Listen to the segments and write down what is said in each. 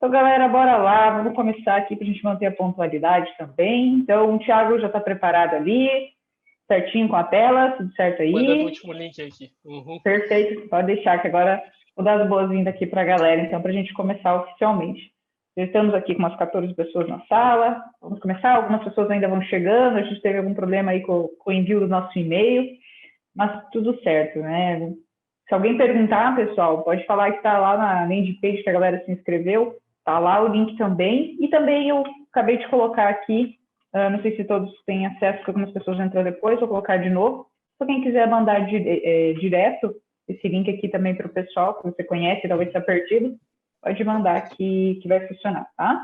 Então, galera, bora lá, vamos começar aqui para a gente manter a pontualidade também. Então, o Thiago já está preparado ali, certinho com a tela, tudo certo aí? Mandando o último link aqui. Perfeito, pode deixar que agora vou dar as boas-vindas aqui para a galera, então, para a gente começar oficialmente. Já estamos aqui com umas 14 pessoas na sala, vamos começar, algumas pessoas ainda vão chegando, a gente teve algum problema aí com o envio do nosso e-mail, mas tudo certo, né? Se alguém perguntar, pessoal, pode falar que está lá na landing page que a galera se inscreveu, tá lá o link também, e também eu acabei de colocar aqui, não sei se todos têm acesso, porque algumas pessoas vão entrar depois, vou colocar de novo. Se alguém quiser mandar direto esse link aqui também para o pessoal, que você conhece, talvez está perdido, pode mandar aqui que vai funcionar, tá?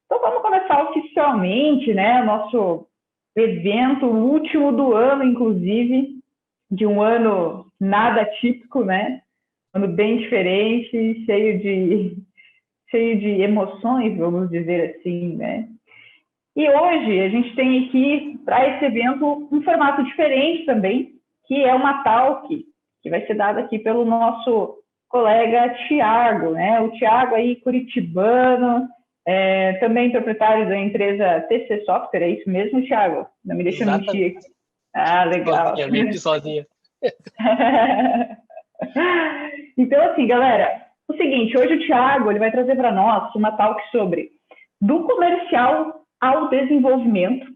Então vamos começar oficialmente, né, o nosso evento, o último do ano, inclusive, de um ano nada típico, né? Um ano bem diferente, cheio de emoções, vamos dizer assim, né? E hoje a gente tem aqui, para esse evento, um formato diferente também, que é uma talk, que vai ser dada aqui pelo nosso colega Thiago, né? O Thiago aí, curitibano, também proprietário da empresa TC Software, é isso mesmo, Thiago? Não me deixa mentir aqui. Ah, legal. Sozinha. Então, assim, galera, o seguinte, hoje o Thiago ele vai trazer para nós uma talk sobre do comercial ao desenvolvimento,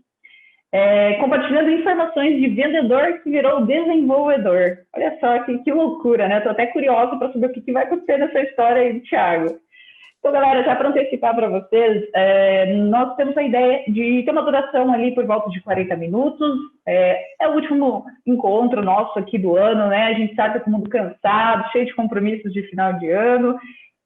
compartilhando informações de vendedor que virou desenvolvedor. Olha só que loucura, né? Estou até curiosa para saber o que vai acontecer nessa história aí do Thiago. Então, galera, já para antecipar para vocês, nós temos a ideia de ter uma duração ali por volta de 40 minutos. É o último encontro nosso aqui do ano, né? A gente sabe que todo mundo cansado, cheio de compromissos de final de ano.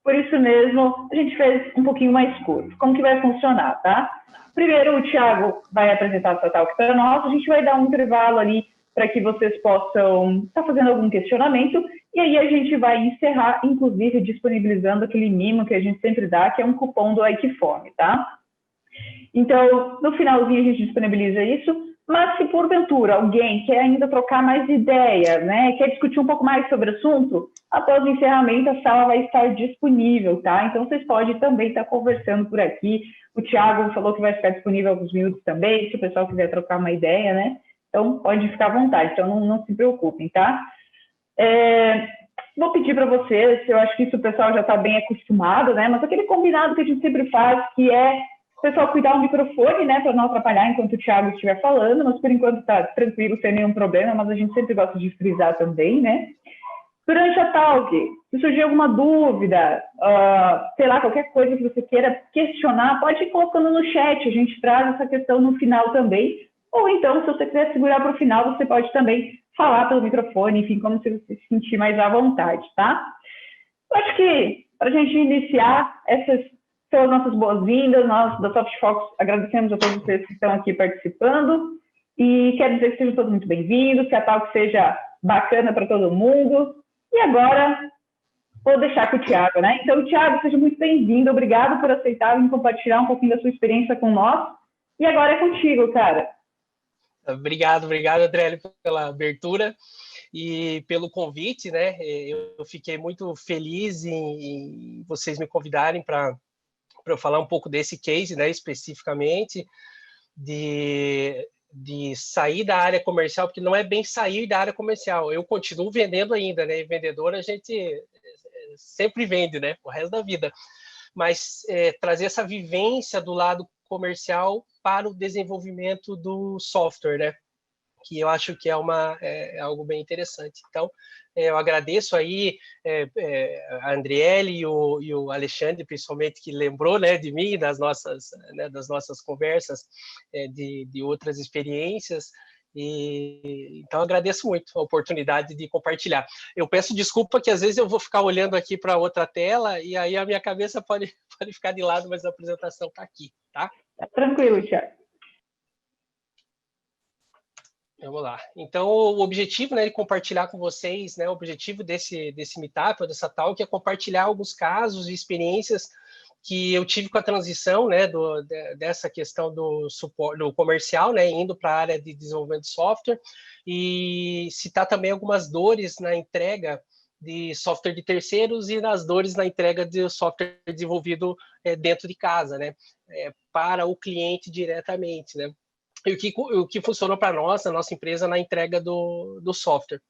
Por isso mesmo, a gente fez um pouquinho mais curto. Como que vai funcionar, tá? Primeiro, o Thiago vai apresentar essa talk para nós. A gente vai dar um intervalo ali para que vocês possam estar fazendo algum questionamento. E aí a gente vai encerrar, inclusive, disponibilizando aquele mimo que a gente sempre dá, que é um cupom do Aikifome, tá? Então, no finalzinho a gente disponibiliza isso, mas se porventura alguém quer ainda trocar mais ideia, né, quer discutir um pouco mais sobre o assunto, após o encerramento a sala vai estar disponível, tá? Então vocês podem também estar conversando por aqui. O Thiago falou que vai ficar disponível alguns minutos também, se o pessoal quiser trocar uma ideia, né? Então pode ficar à vontade, então não se preocupem, tá? Vou pedir para vocês, eu acho que isso o pessoal já está bem acostumado, né? Mas aquele combinado que a gente sempre faz, que é o pessoal cuidar o microfone, né? Para não atrapalhar enquanto o Thiago estiver falando, mas por enquanto está tranquilo, sem nenhum problema, mas a gente sempre gosta de frisar também, né? Durante a talk, se surgir alguma dúvida, sei lá, qualquer coisa que você queira questionar, pode ir colocando no chat, a gente traz essa questão no final também. Ou então, se você quiser segurar para o final, você pode também falar pelo microfone, enfim, como você se sentir mais à vontade, tá? Eu acho que, para a gente iniciar, essas são as nossas boas-vindas. Nós, da SoftFox, agradecemos a todos vocês que estão aqui participando e quero dizer que sejam todos muito bem-vindos, que a talk seja bacana para todo mundo. E agora, vou deixar com o Thiago, né? Então, Thiago, seja muito bem-vindo. Obrigado por aceitar e compartilhar um pouquinho da sua experiência com nós. E agora é contigo, cara. Obrigado, Adriele, pela abertura e pelo convite, né? Eu fiquei muito feliz em vocês me convidarem para eu falar um pouco desse case, né? Especificamente de sair da área comercial, porque não é bem sair da área comercial. Eu continuo vendendo ainda, né? E vendedor a gente sempre vende, né? O resto da vida. Mas trazer essa vivência do lado comercial para o desenvolvimento do software, né? Que eu acho que é algo bem interessante. Então, eu agradeço aí a Andriele e o Alexandre, principalmente, que lembrou, né, de mim, das nossas conversas, de outras experiências. Então, agradeço muito a oportunidade de compartilhar. Eu peço desculpa que às vezes eu vou ficar olhando aqui para outra tela e aí a minha cabeça pode ficar de lado, mas a apresentação está aqui, tá? Tranquilo, Thiago. Vamos lá. Então, o objetivo, né, de compartilhar com vocês, né, o objetivo desse meetup, ou dessa talk, é compartilhar alguns casos e experiências que eu tive com a transição, né, dessa questão do suporte, do comercial, né, indo para a área de desenvolvimento de software, e citar também algumas dores na entrega de software de terceiros e nas dores na entrega de software desenvolvido dentro de casa, né? Para o cliente diretamente, né? E o que funcionou para nós, a nossa empresa, na entrega do software.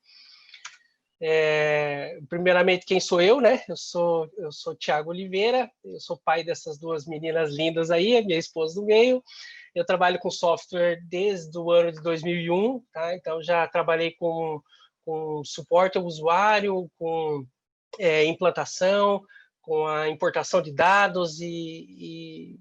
Primeiramente, quem sou eu, né? Eu sou Thiago Oliveira, eu sou pai dessas duas meninas lindas aí, a minha esposa do meio. Eu trabalho com software desde o ano de 2001, tá? Então já trabalhei com suporte ao usuário, com implantação, com a importação de dados e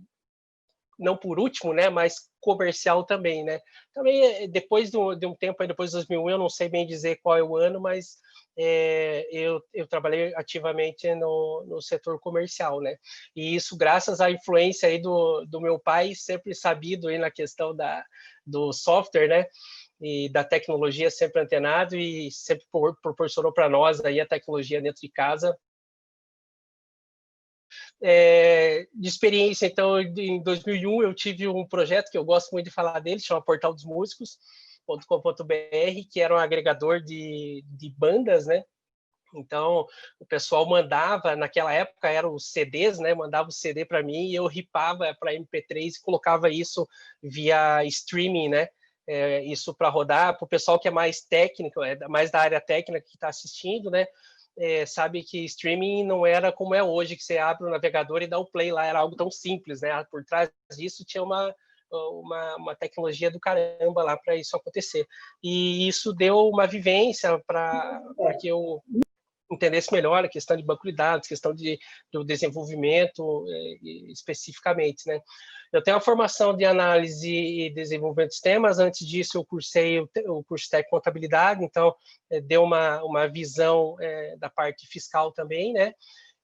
não por último, né, mas comercial também, né? Também depois de um tempo, aí depois de 2001, eu não sei bem dizer qual é o ano, mas eu trabalhei ativamente no setor comercial, né? E isso graças à influência aí do meu pai, sempre sabido aí na questão do software, né? E da tecnologia, sempre antenado e sempre proporcionou para nós aí a tecnologia dentro de casa. De experiência, então, em 2001 eu tive um projeto que eu gosto muito de falar dele, chama Portal dos Músicos.com.br, que era um agregador de bandas, né? Então, o pessoal mandava, naquela época eram os CDs, né? Mandava o CD para mim e eu ripava para MP3 e colocava isso via streaming, né? Isso para rodar, para o pessoal que é mais técnico, mais da área técnica que está assistindo, né? Sabe que streaming não era como é hoje, que você abre o navegador e dá o play lá, era algo tão simples, né? Por trás disso tinha uma tecnologia do caramba lá para isso acontecer. E isso deu uma vivência para que eu entendesse melhor a questão de banco de dados, questão do desenvolvimento especificamente, né? Eu tenho a formação de análise e desenvolvimento de sistemas. Antes disso, eu cursei o curso técnico de contabilidade, então deu uma visão da parte fiscal também, né?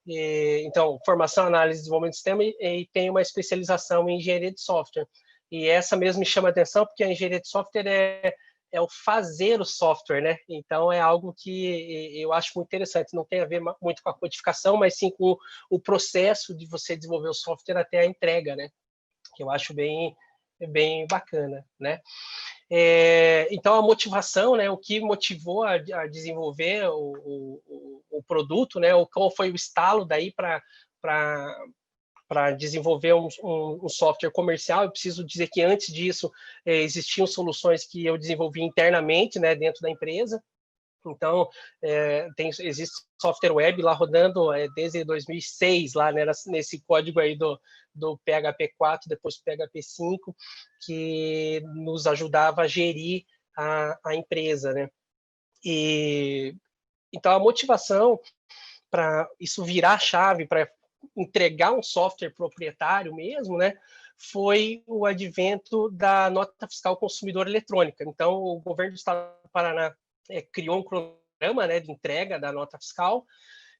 Então, formação, análise e desenvolvimento de sistema e tenho uma especialização em engenharia de software. E essa mesmo me chama a atenção, porque a engenharia de software é o fazer o software, né? Então, é algo que eu acho muito interessante. Não tem a ver muito com a codificação, mas sim com o processo de você desenvolver o software até a entrega, né? Que eu acho bem bacana, né? Então, a motivação, né? O que motivou a desenvolver o produto, né? Qual foi o estalo daí para desenvolver um software comercial. Eu preciso dizer que antes disso existiam soluções que eu desenvolvi internamente, né, dentro da empresa. Então, existe software web lá rodando desde 2006, lá, né, nesse código aí do PHP 4, depois do PHP 5, que nos ajudava a gerir a empresa, né? Então, a motivação para isso virar a chave, para entregar um software proprietário mesmo, né, foi o advento da nota fiscal consumidor eletrônica. Então, o governo do estado do Paraná criou um cronograma, né, de entrega da nota fiscal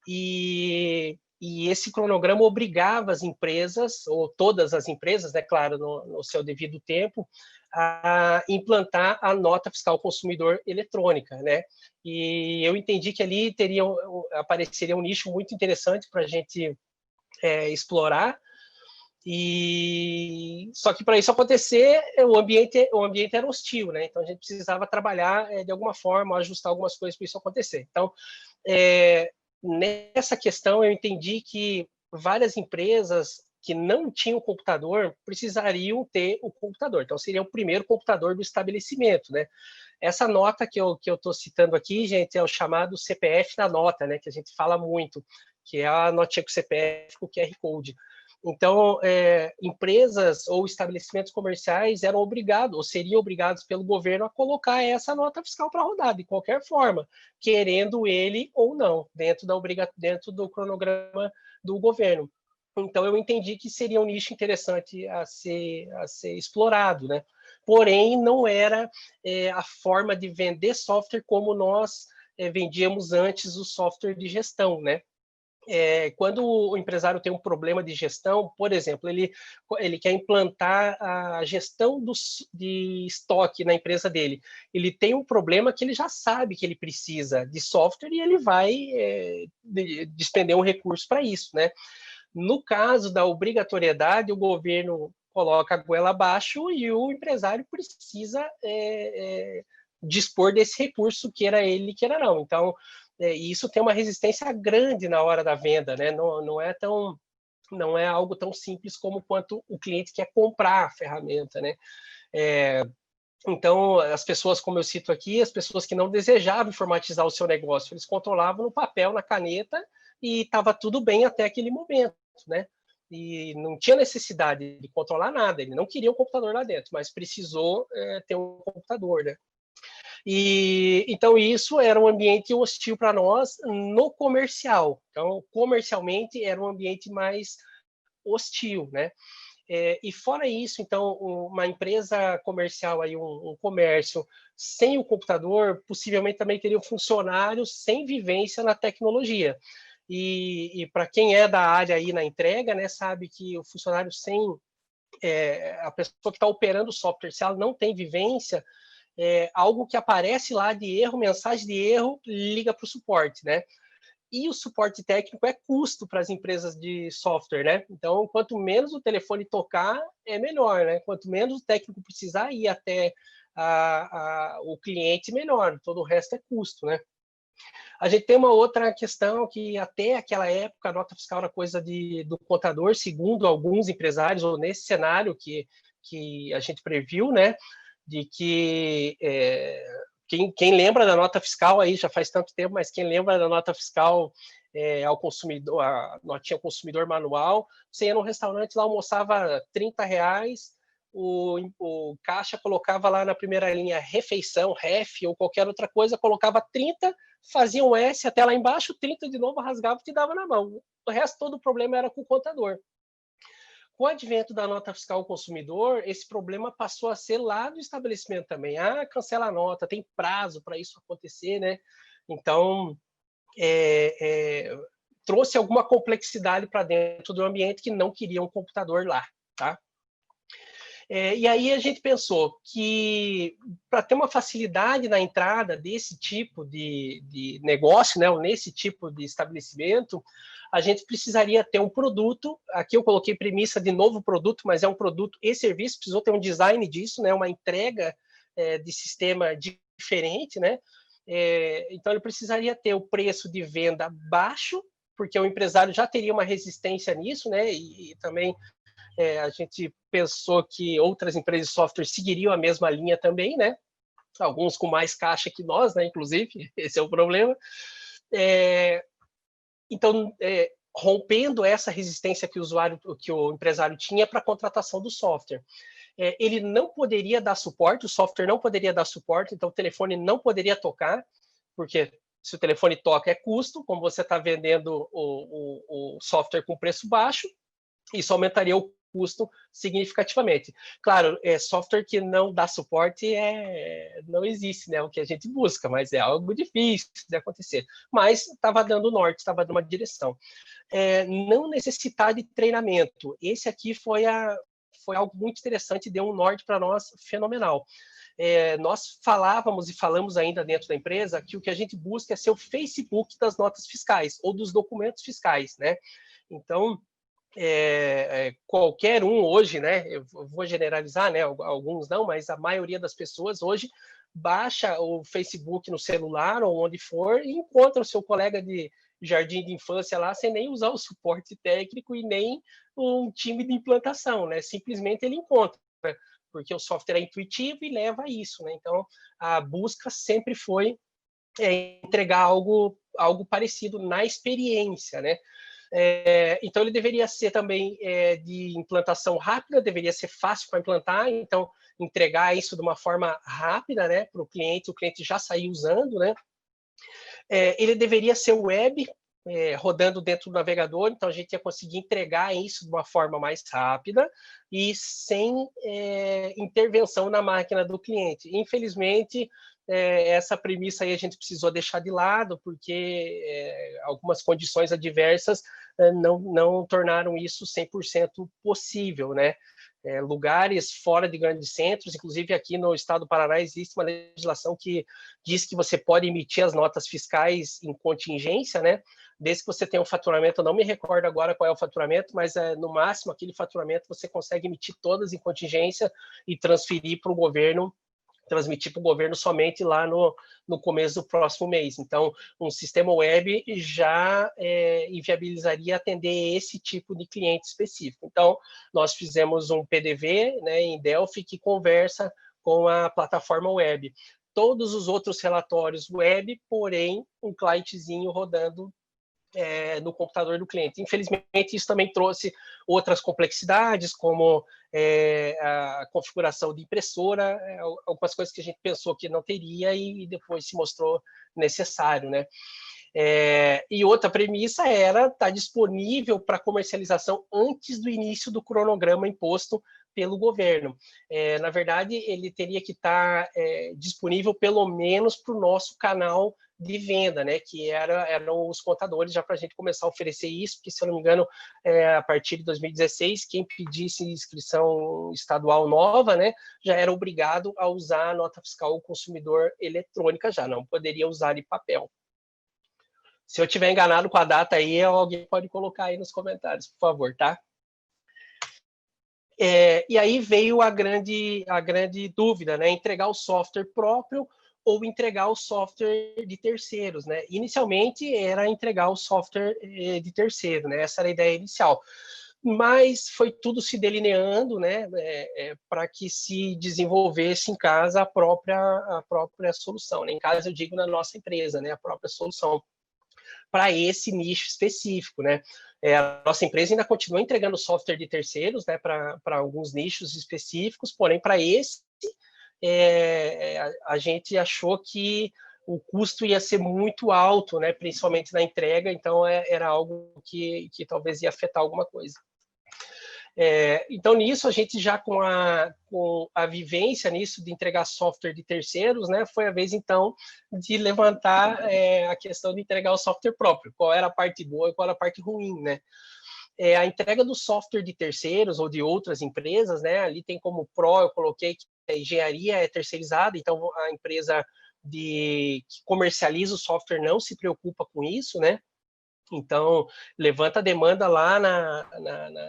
e esse cronograma obrigava as empresas, ou todas as empresas, né, claro, no seu devido tempo, a implantar a nota fiscal consumidor eletrônica, né? E eu entendi que ali apareceria um nicho muito interessante para a gente explorar. E só que para isso acontecer, o ambiente era hostil, né? Então a gente precisava trabalhar de alguma forma, ajustar algumas coisas para isso acontecer. Então, nessa questão eu entendi que várias empresas que não tinham computador precisariam ter o computador. Então seria o primeiro computador do estabelecimento, né? Essa nota que eu estou citando aqui, gente, é o chamado CPF da nota, né? Que a gente fala muito, que é a notinha com CPF com QR Code. Então, empresas ou estabelecimentos comerciais eram obrigados, ou seriam obrigados pelo governo a colocar essa nota fiscal para rodar, de qualquer forma, querendo ele ou não, dentro do cronograma do governo. Então, eu entendi que seria um nicho interessante a ser explorado, né? Porém, não era a forma de vender software como nós vendíamos antes o software de gestão, né? Quando o empresário tem um problema de gestão, por exemplo, ele quer implantar a gestão de estoque na empresa dele. Ele tem um problema que ele já sabe que ele precisa de software e ele vai despender um recurso para isso, né? No caso da obrigatoriedade, o governo coloca a goela abaixo e o empresário precisa dispor desse recurso, queira ele, queira não. Então, e isso tem uma resistência grande na hora da venda, né? Não é algo tão simples como quanto o cliente quer comprar a ferramenta, né? Então, as pessoas, como eu cito aqui, as pessoas que não desejavam informatizar o seu negócio, eles controlavam no papel, na caneta, e estava tudo bem até aquele momento, né? E não tinha necessidade de controlar nada, ele não queria um computador lá dentro, mas precisou ter um computador, né? E então isso era um ambiente hostil para nós no comercial. Então, comercialmente era um ambiente mais hostil, né? E fora isso, então, uma empresa comercial, aí, um comércio sem o computador, possivelmente também teria funcionários sem vivência na tecnologia. E para quem é da área aí na entrega, né, sabe que o funcionário sem a pessoa que está operando o software, se ela não tem vivência, algo que aparece lá de erro, mensagem de erro, liga para o suporte, né? E o suporte técnico é custo para as empresas de software, né? Então, quanto menos o telefone tocar, é melhor, né? Quanto menos o técnico precisar ir até o cliente, melhor. Todo o resto é custo, né? A gente tem uma outra questão que até aquela época a nota fiscal era coisa do contador, segundo alguns empresários, ou nesse cenário que a gente previu, né? De que quem lembra da nota fiscal aí já faz tanto tempo, mas quem lembra da nota fiscal ao consumidor, a notinha consumidor manual, você ia num restaurante lá, almoçava R$30, o caixa colocava lá na primeira linha refeição, ref ou qualquer outra coisa, colocava 30, fazia um S até lá embaixo, 30 de novo, rasgava e te dava na mão. O resto todo o problema era com o contador. Com o advento da nota fiscal ao consumidor, esse problema passou a ser lá do estabelecimento também. Cancela a nota, tem prazo para isso acontecer, né? Então, trouxe alguma complexidade para dentro do ambiente que não queria um computador lá, tá? E aí a gente pensou que para ter uma facilidade na entrada desse tipo de negócio, né, ou nesse tipo de estabelecimento, a gente precisaria ter um produto. Aqui eu coloquei premissa de novo produto, mas é um produto e serviço, precisou ter um design disso, né, uma entrega de sistema diferente, né? Então ele precisaria ter o preço de venda baixo, porque o empresário já teria uma resistência nisso, né? E também a gente pensou que outras empresas de software seguiriam a mesma linha também, né? Alguns com mais caixa que nós, né? Inclusive, esse é o problema. Então, rompendo essa resistência que o empresário tinha para a contratação do software. Ele não poderia dar suporte, o software não poderia dar suporte, então o telefone não poderia tocar, porque se o telefone toca é custo, como você está vendendo o software com preço baixo, isso aumentaria o custo significativamente. Claro, software que não dá suporte não existe, né? O que a gente busca, mas é algo difícil de acontecer. Mas estava dando norte, estava dando uma direção. Não necessitar de treinamento. Esse aqui foi algo muito interessante, deu um norte para nós fenomenal. Nós falávamos e falamos ainda dentro da empresa que o que a gente busca é ser o Facebook das notas fiscais ou dos documentos fiscais, né? Então, qualquer um hoje, né? Eu vou generalizar, né? Alguns não, mas a maioria das pessoas hoje baixa o Facebook no celular ou onde for e encontra o seu colega de jardim de infância lá sem nem usar o suporte técnico e nem um time de implantação, né? Simplesmente ele encontra, porque o software é intuitivo e leva a isso, né? Então, a busca sempre foi entregar algo parecido na experiência, né? Então, ele deveria ser também de implantação rápida, deveria ser fácil para implantar, então, entregar isso de uma forma rápida, né, para o cliente já sair usando, né? Ele deveria ser web, rodando dentro do navegador, então a gente ia conseguir entregar isso de uma forma mais rápida e sem intervenção na máquina do cliente. Infelizmente, essa premissa aí a gente precisou deixar de lado, porque algumas condições adversas não tornaram isso 100% possível, né? Lugares fora de grandes centros, inclusive aqui no estado do Paraná existe uma legislação que diz que você pode emitir as notas fiscais em contingência, né? Desde que você tenha um faturamento, eu não me recordo agora qual é o faturamento, mas no máximo aquele faturamento você consegue emitir todas em contingência e transferir para o governo transmitir para o governo somente lá no começo do próximo mês. Então, um sistema web já inviabilizaria atender esse tipo de cliente específico. Então, nós fizemos um PDV, né, em Delphi que conversa com a plataforma web. Todos os outros relatórios web, porém, um clientezinho rodando no computador do cliente. Infelizmente, isso também trouxe outras complexidades, como a configuração de impressora, algumas coisas que a gente pensou que não teria e depois se mostrou necessário, né? E outra premissa era estar disponível para comercialização antes do início do cronograma imposto pelo governo. Na verdade, ele teria que estar disponível pelo menos para o nosso canal de venda, né, que eram os contadores, já para a gente começar a oferecer isso, porque, se eu não me engano, a partir de 2016, quem pedisse inscrição estadual nova, né, já era obrigado a usar a nota fiscal consumidor eletrônica, já não poderia usar de papel. Se eu tiver enganado com a data aí, alguém pode colocar aí nos comentários, por favor, tá? E aí veio a grande dúvida, né? Entregar o software próprio ou entregar o software de terceiros, né? Inicialmente era entregar o software de terceiro, né? Essa era a ideia inicial. Mas foi tudo se delineando, né? Para que se desenvolvesse em casa a própria solução, né? Em casa eu digo na nossa empresa, né? A própria solução para esse nicho específico, né? A nossa empresa ainda continua entregando software de terceiros, né, para alguns nichos específicos, porém, para esse, a gente achou que o custo ia ser muito alto, né, principalmente na entrega, então era algo que talvez ia afetar alguma coisa. Então, nisso, a gente já com a vivência nisso de entregar software de terceiros, né, foi a vez, então, de levantar a questão de entregar o software próprio. Qual era a parte boa e qual era a parte ruim, né? A entrega do software de terceiros ou de outras empresas, né, ali tem como pró, eu coloquei que a engenharia é terceirizada, então a empresa que comercializa o software não se preocupa com isso, né? Então, levanta a demanda lá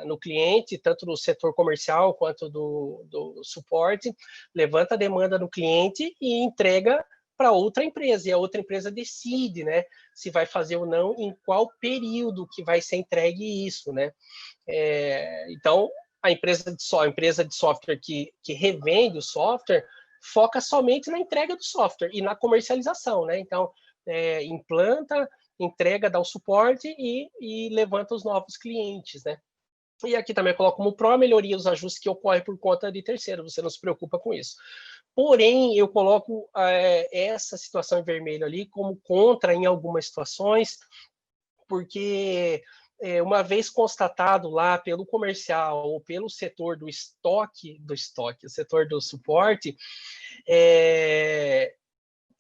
no cliente, tanto do setor comercial quanto do suporte, levanta a demanda no cliente e entrega para outra empresa, e a outra empresa decide, né, se vai fazer ou não, em qual período que vai ser entregue isso, né. Então, a empresa de software que revende o software foca somente na entrega do software e na comercialização, né. Então, implanta, entrega, dá o suporte e levanta os novos clientes, né? E aqui também eu coloco como pró melhoria os ajustes que ocorrem por conta de terceiro, você não se preocupa com isso. Porém, eu coloco essa situação em vermelho ali como contra em algumas situações, porque uma vez constatado lá pelo comercial ou pelo setor do estoque, o setor do suporte,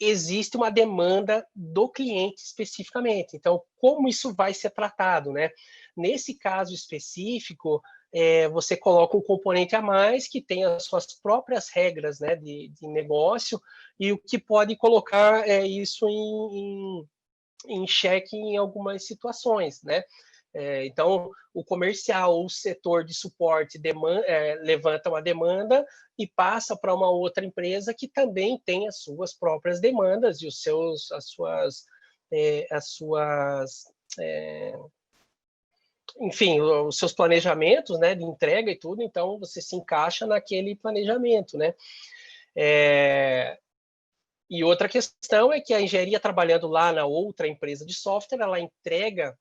existe uma demanda do cliente especificamente. Então, como isso vai ser tratado, né? Nesse caso específico, você coloca um componente a mais que tem as suas próprias regras, né, de negócio, e o que pode colocar isso em xeque em algumas situações, né? Então, o comercial ou o setor de suporte levanta uma demanda e passa para uma outra empresa que também tem as suas próprias demandas e enfim, os seus planejamentos, né, de entrega e tudo. Então, você se encaixa naquele planejamento, né? E outra questão é que a engenharia, trabalhando lá na outra empresa de software, ela entrega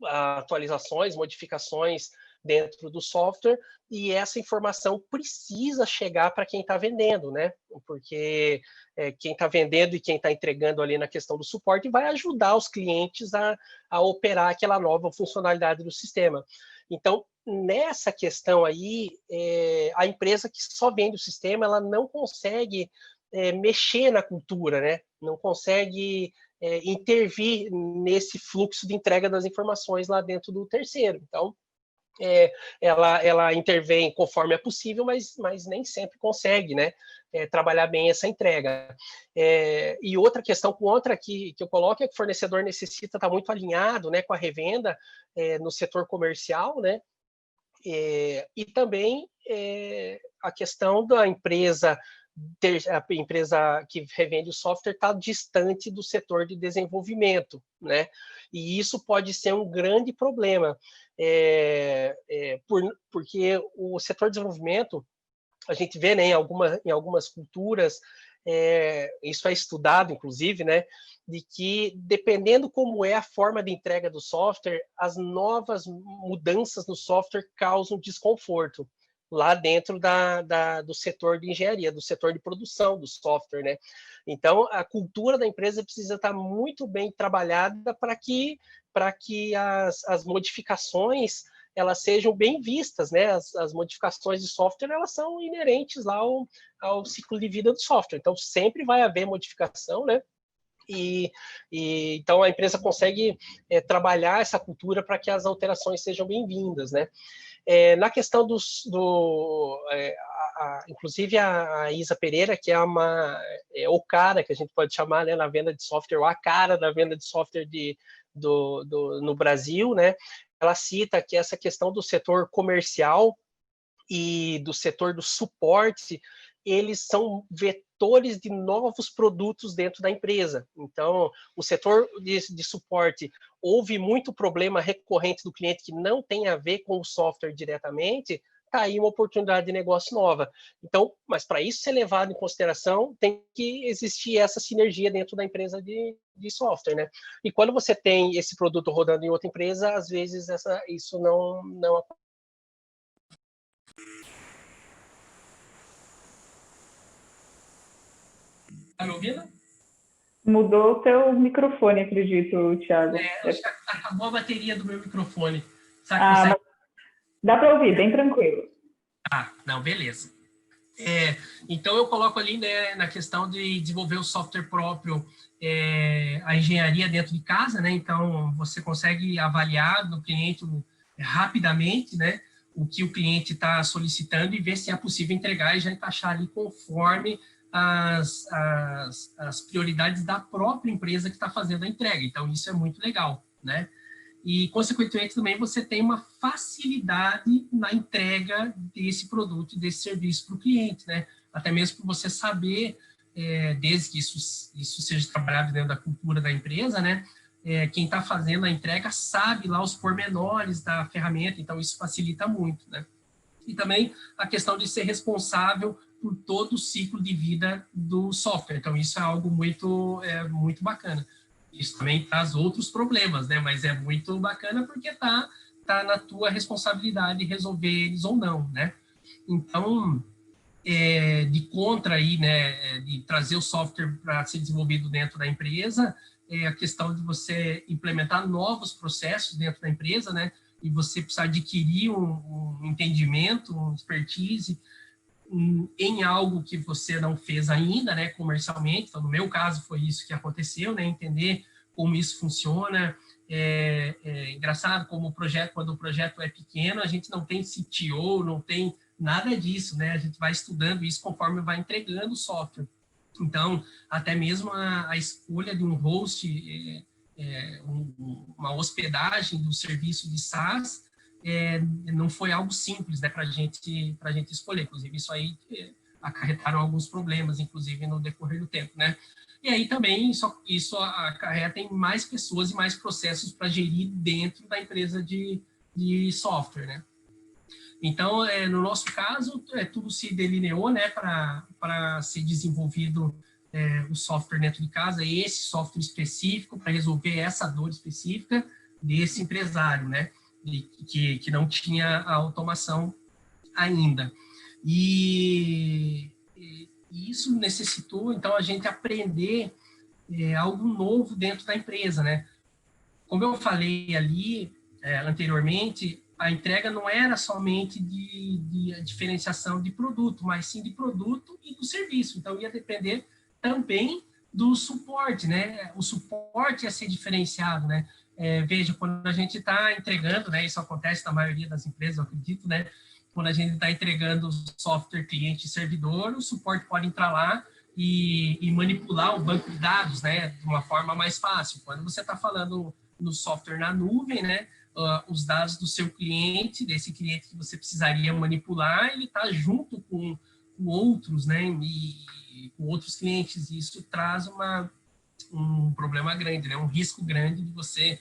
atualizações, modificações dentro do software, e essa informação precisa chegar para quem está vendendo, né? Porque quem está vendendo e quem está entregando ali na questão do suporte vai ajudar os clientes a operar aquela nova funcionalidade do sistema. Então, nessa questão aí, a empresa que só vende o sistema, ela não consegue mexer na cultura, né? Não consegue intervir nesse fluxo de entrega das informações lá dentro do terceiro. Então, ela intervém conforme é possível, mas nem sempre consegue, né, trabalhar bem essa entrega. E outra questão que eu coloco é que o fornecedor necessita estar muito alinhado, né, com a revenda no setor comercial, né, e também a questão da empresa a empresa que revende o software está distante do setor de desenvolvimento, né? E isso pode ser um grande problema, porque o setor de desenvolvimento, a gente vê, né, em algumas culturas, isso é estudado, inclusive, né, de que, dependendo como é a forma de entrega do software, as novas mudanças no software causam desconforto lá dentro do setor de engenharia, do setor de produção do software, né? Então, a cultura da empresa precisa estar muito bem trabalhada para que as modificações elas sejam bem vistas, né? As modificações de software, elas são inerentes lá ao ciclo de vida do software. Então, sempre vai haver modificação, né? Então a empresa consegue trabalhar essa cultura para que as alterações sejam bem-vindas, né? Na questão inclusive a Isa Pereira, que o cara que a gente pode chamar, né, na venda de software, ou a cara da venda de software no Brasil, né? Ela cita que essa questão do setor comercial e do setor do suporte, eles são vetores de novos produtos dentro da empresa. Então, o setor de suporte, houve muito problema recorrente do cliente que não tem a ver com o software diretamente, está aí uma oportunidade de negócio nova. Então, mas para isso ser levado em consideração, tem que existir essa sinergia dentro da empresa de software, né? E quando você tem esse produto rodando em outra empresa, às vezes isso não acontece. Tá me ouvindo? Mudou o teu microfone, acredito, Thiago. Acho que acabou a bateria do meu microfone. Mas dá para ouvir, bem tranquilo. Não, beleza. Então, eu coloco ali, né, na questão de desenvolver o software próprio, a engenharia dentro de casa, né? Então, você consegue avaliar no cliente rapidamente, né, o que o cliente está solicitando e ver se é possível entregar e já encaixar ali conforme as prioridades da própria empresa que está fazendo a entrega. Então, isso é muito legal, né? E, consequentemente, também você tem uma facilidade na entrega desse produto, desse serviço para o cliente, né? Até mesmo para você saber, desde que isso seja trabalhado dentro da cultura da empresa, né? Quem está fazendo a entrega sabe lá os pormenores da ferramenta, então isso facilita muito, né? E também a questão de ser responsável por todo o ciclo de vida do software. Então, isso é algo muito bacana. Isso também traz outros problemas, né? Mas é muito bacana porque tá na tua responsabilidade resolver eles ou não, né? Então, de contra aí, né, de trazer o software para ser desenvolvido dentro da empresa, a questão de você implementar novos processos dentro da empresa, né? E você precisa adquirir um entendimento, uma expertise em algo que você não fez ainda, né, comercialmente. Então, no meu caso, foi isso que aconteceu, né, entender como isso funciona. Engraçado como quando o projeto é pequeno, a gente não tem CTO, não tem nada disso, né, a gente vai estudando isso conforme vai entregando o software. Então, até mesmo a escolha de um host, uma hospedagem do serviço de SaaS, não foi algo simples, né, para a gente escolher. Inclusive, isso aí acarretaram alguns problemas, inclusive, no decorrer do tempo, né? E aí também isso acarreta em mais pessoas e mais processos para gerir dentro da empresa de software, né? Então, no nosso caso, tudo se delineou, né, para ser desenvolvido o software dentro de casa, esse software específico para resolver essa dor específica desse empresário, né? Que não tinha a automação ainda. E isso necessitou, então, a gente aprender algo novo dentro da empresa, né? Como eu falei ali anteriormente, a entrega não era somente de diferenciação de produto, mas sim de produto e do serviço. Então, ia depender também do suporte, né? O suporte ia ser diferenciado, né? Veja, quando a gente está entregando, né? Isso acontece na maioria das empresas, eu acredito, né? Quando a gente está entregando software cliente e servidor, o suporte pode entrar lá e manipular o banco de dados, né? De uma forma mais fácil. Quando você está falando no software na nuvem, né? Os dados do seu cliente, desse cliente que você precisaria manipular, ele está junto com com outros, né, e com outros clientes, e isso traz um problema grande, né, um risco grande de você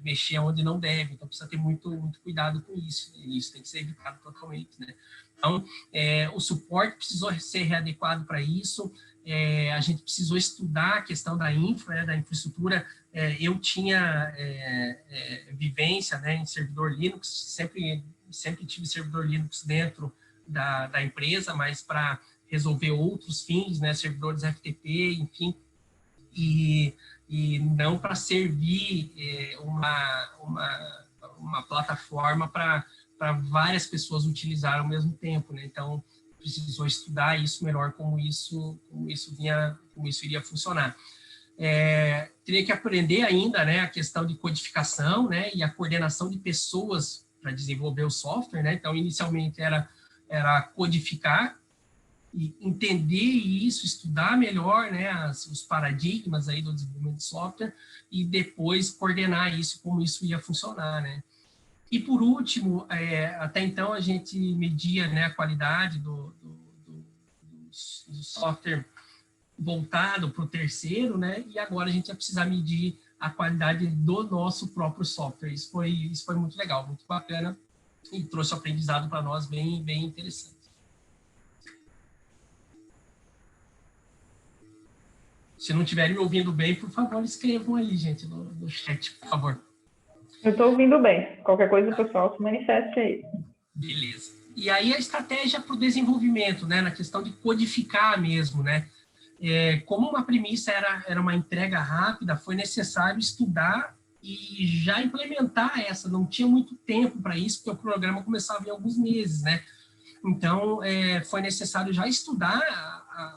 mexer onde não deve, então precisa ter muito cuidado com isso, e isso tem que ser evitado totalmente, né. Então, o suporte precisou ser readequado para isso, a gente precisou estudar a questão da infra, né, da infraestrutura. Eu tinha vivência, né, em servidor Linux, sempre tive servidor Linux dentro da empresa, mas para resolver outros fins, né, servidores FTP, enfim, e não para servir uma plataforma para várias pessoas utilizar ao mesmo tempo, né? Então, precisou estudar isso melhor, como isso iria funcionar. Teria que aprender ainda, né, a questão de codificação, né, e a coordenação de pessoas para desenvolver o software, né? Então, inicialmente era codificar e entender isso, estudar melhor, né, os paradigmas aí do desenvolvimento de software e depois coordenar isso, como isso ia funcionar, né? E por último, até então a gente media, né, a qualidade do software voltado para o terceiro, né? E agora a gente vai precisar medir a qualidade do nosso próprio software. Isso foi muito legal, muito bacana e trouxe um aprendizado para nós bem interessante. Se não estiverem me ouvindo bem, por favor, escrevam aí, gente, no chat, por favor. Eu estou ouvindo bem. Qualquer coisa, o pessoal se manifeste aí. Beleza. E aí a estratégia para o desenvolvimento, né, na questão de codificar mesmo, né? Como uma premissa era uma entrega rápida, foi necessário estudar e já implementar essa. Não tinha muito tempo para isso, porque o programa começava em alguns meses, né? Então, foi necessário já estudar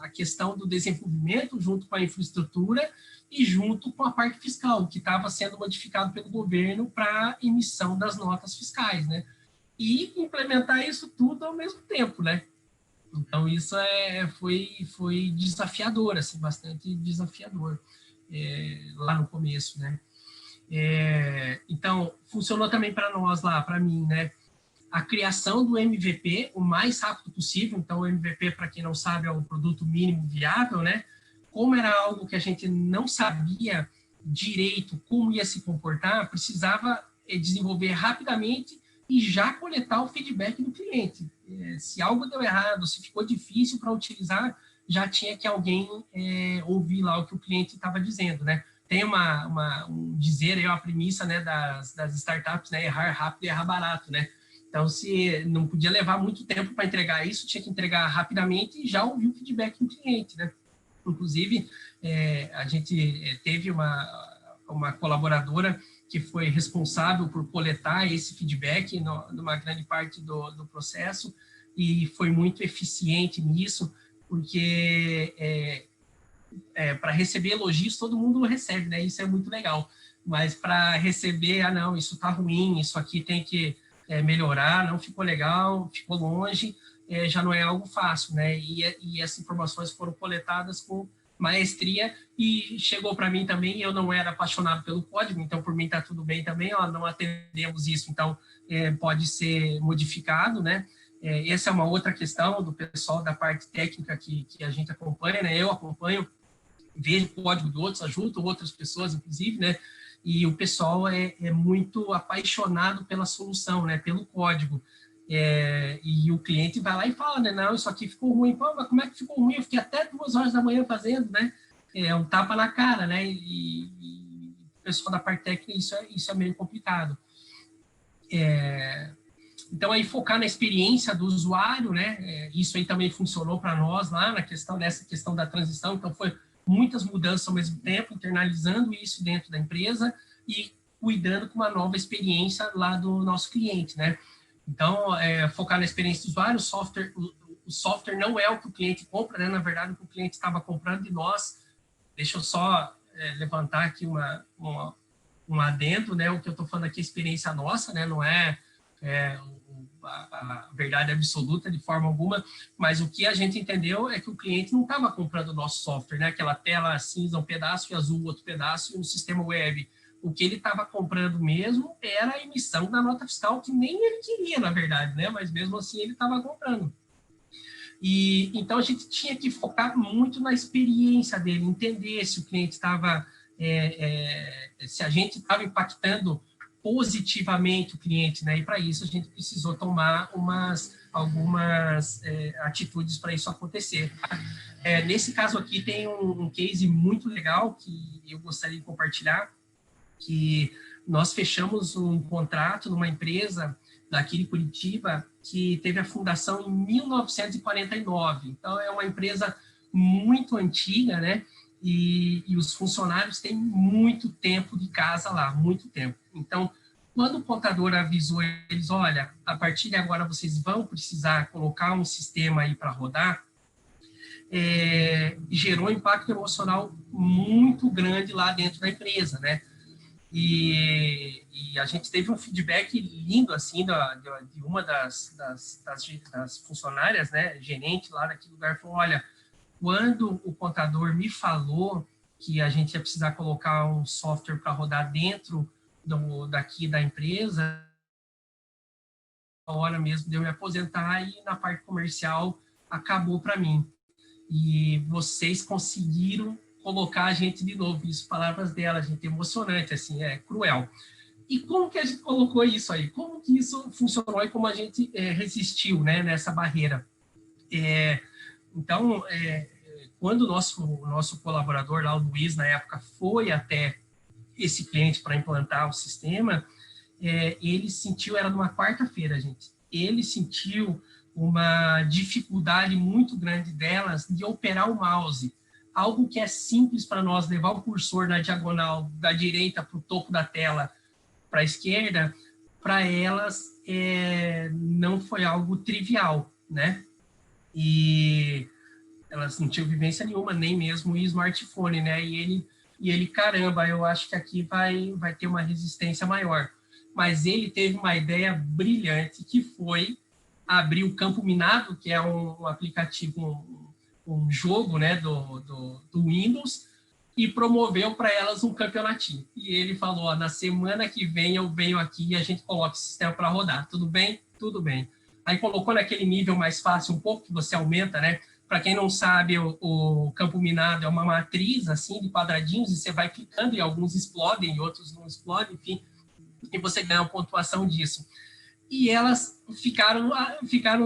a questão do desenvolvimento junto com a infraestrutura e junto com a parte fiscal, que estava sendo modificado pelo governo para emissão das notas fiscais, né? E implementar isso tudo ao mesmo tempo, né? Então, isso foi desafiador, assim, bastante desafiador lá no começo, né? Então, funcionou também para nós lá, para mim, né? A criação do MVP o mais rápido possível. Então, o MVP, para quem não sabe, é o produto mínimo viável, né? Como era algo que a gente não sabia direito como ia se comportar, precisava desenvolver rapidamente e já coletar o feedback do cliente. Se algo deu errado, se ficou difícil para utilizar, já tinha que alguém ouvir lá o que o cliente estava dizendo, né? Tem um dizer, uma premissa, né, das startups, né? Errar rápido e errar barato, né? Então, se não podia levar muito tempo para entregar isso, tinha que entregar rapidamente e já ouvir o feedback do cliente, né? Inclusive, a gente teve uma colaboradora que foi responsável por coletar esse feedback numa grande parte do processo e foi muito eficiente nisso, porque para receber elogios, todo mundo recebe, né? Isso é muito legal. Mas para receber, não, isso está ruim, isso aqui tem que melhorar, não ficou legal, ficou longe, já não é algo fácil, né? E essas informações foram coletadas com maestria e chegou para mim também. Eu não era apaixonado pelo código, então por mim está tudo bem também, não atendemos isso, então pode ser modificado, né? Essa é uma outra questão do pessoal da parte técnica que a gente acompanha, né? Eu acompanho, vejo o código de outros, ajudo outras pessoas, inclusive, né? E o pessoal é muito apaixonado pela solução, né? Pelo código. E o cliente vai lá e fala, né? Não, isso aqui ficou ruim. Pô, mas como é que ficou ruim? Eu fiquei até 2 horas da manhã fazendo, né? Um tapa na cara, né? E o pessoal da parte técnica, isso é meio complicado. Então, aí focar na experiência do usuário, né? Isso aí também funcionou para nós lá nessa questão da transição. Então, foi muitas mudanças ao mesmo tempo, internalizando isso dentro da empresa e cuidando com uma nova experiência lá do nosso cliente, né? Então, focar na experiência do usuário. O software não é o que o cliente compra, né? Na verdade, o que o cliente estava comprando de nós. Deixa eu só levantar aqui um adendo, né? O que eu estou falando aqui é experiência nossa, né? Não é a verdade absoluta de forma alguma, mas o que a gente entendeu é que o cliente não estava comprando o nosso software, né? Aquela tela cinza um pedaço e azul outro pedaço e um sistema web. O que ele estava comprando mesmo era a emissão da nota fiscal, que nem ele queria, na verdade, né? Mas mesmo assim ele estava comprando. E então a gente tinha que focar muito na experiência dele, entender se o cliente estava, se a gente estava impactando positivamente o cliente, né? E para isso a gente precisou tomar algumas atitudes para isso acontecer. Nesse caso aqui tem um case muito legal que eu gostaria de compartilhar, que nós fechamos um contrato numa empresa daqui de Curitiba que teve a fundação em 1949. Então, é uma empresa muito antiga, né? E os funcionários têm muito tempo de casa lá, muito tempo. Então, quando o contador avisou eles, olha, a partir de agora vocês vão precisar colocar um sistema aí para rodar, gerou um impacto emocional muito grande lá dentro da empresa, né? E a gente teve um feedback lindo, assim, de uma das funcionárias, né, gerente lá daquele lugar, falou, olha, quando o contador me falou que a gente ia precisar colocar um software para rodar dentro daqui da empresa, a hora mesmo de eu me aposentar e na parte comercial acabou para mim. E vocês conseguiram colocar a gente de novo, isso, palavras dela, gente, emocionante, assim, cruel. E como que a gente colocou isso aí? Como que isso funcionou e como a gente resistiu, né, nessa barreira? Então, quando o nosso colaborador lá, o Luiz, na época, foi até esse cliente para implantar o sistema, ele sentiu, era numa quarta-feira, gente, ele sentiu uma dificuldade muito grande delas de operar o mouse. Algo que é simples para nós, levar o cursor na diagonal da direita para o topo da tela para a esquerda, para elas não foi algo trivial, né? E elas não tinham vivência nenhuma, nem mesmo o smartphone, né? E ele, caramba, eu acho que aqui vai ter uma resistência maior. Mas ele teve uma ideia brilhante, que foi abrir o Campo Minado, que é um aplicativo, um jogo, né, do Windows, e promoveu para elas um campeonatinho. E ele falou, ó, na semana que vem eu venho aqui e a gente coloca o sistema para rodar. Tudo bem? Tudo bem. Aí colocou naquele nível mais fácil um pouco, que você aumenta, né? Para quem não sabe, o Campo Minado é uma matriz, assim, de quadradinhos, e você vai clicando e alguns explodem e outros não explodem, enfim, e você ganha uma pontuação disso. E elas ficaram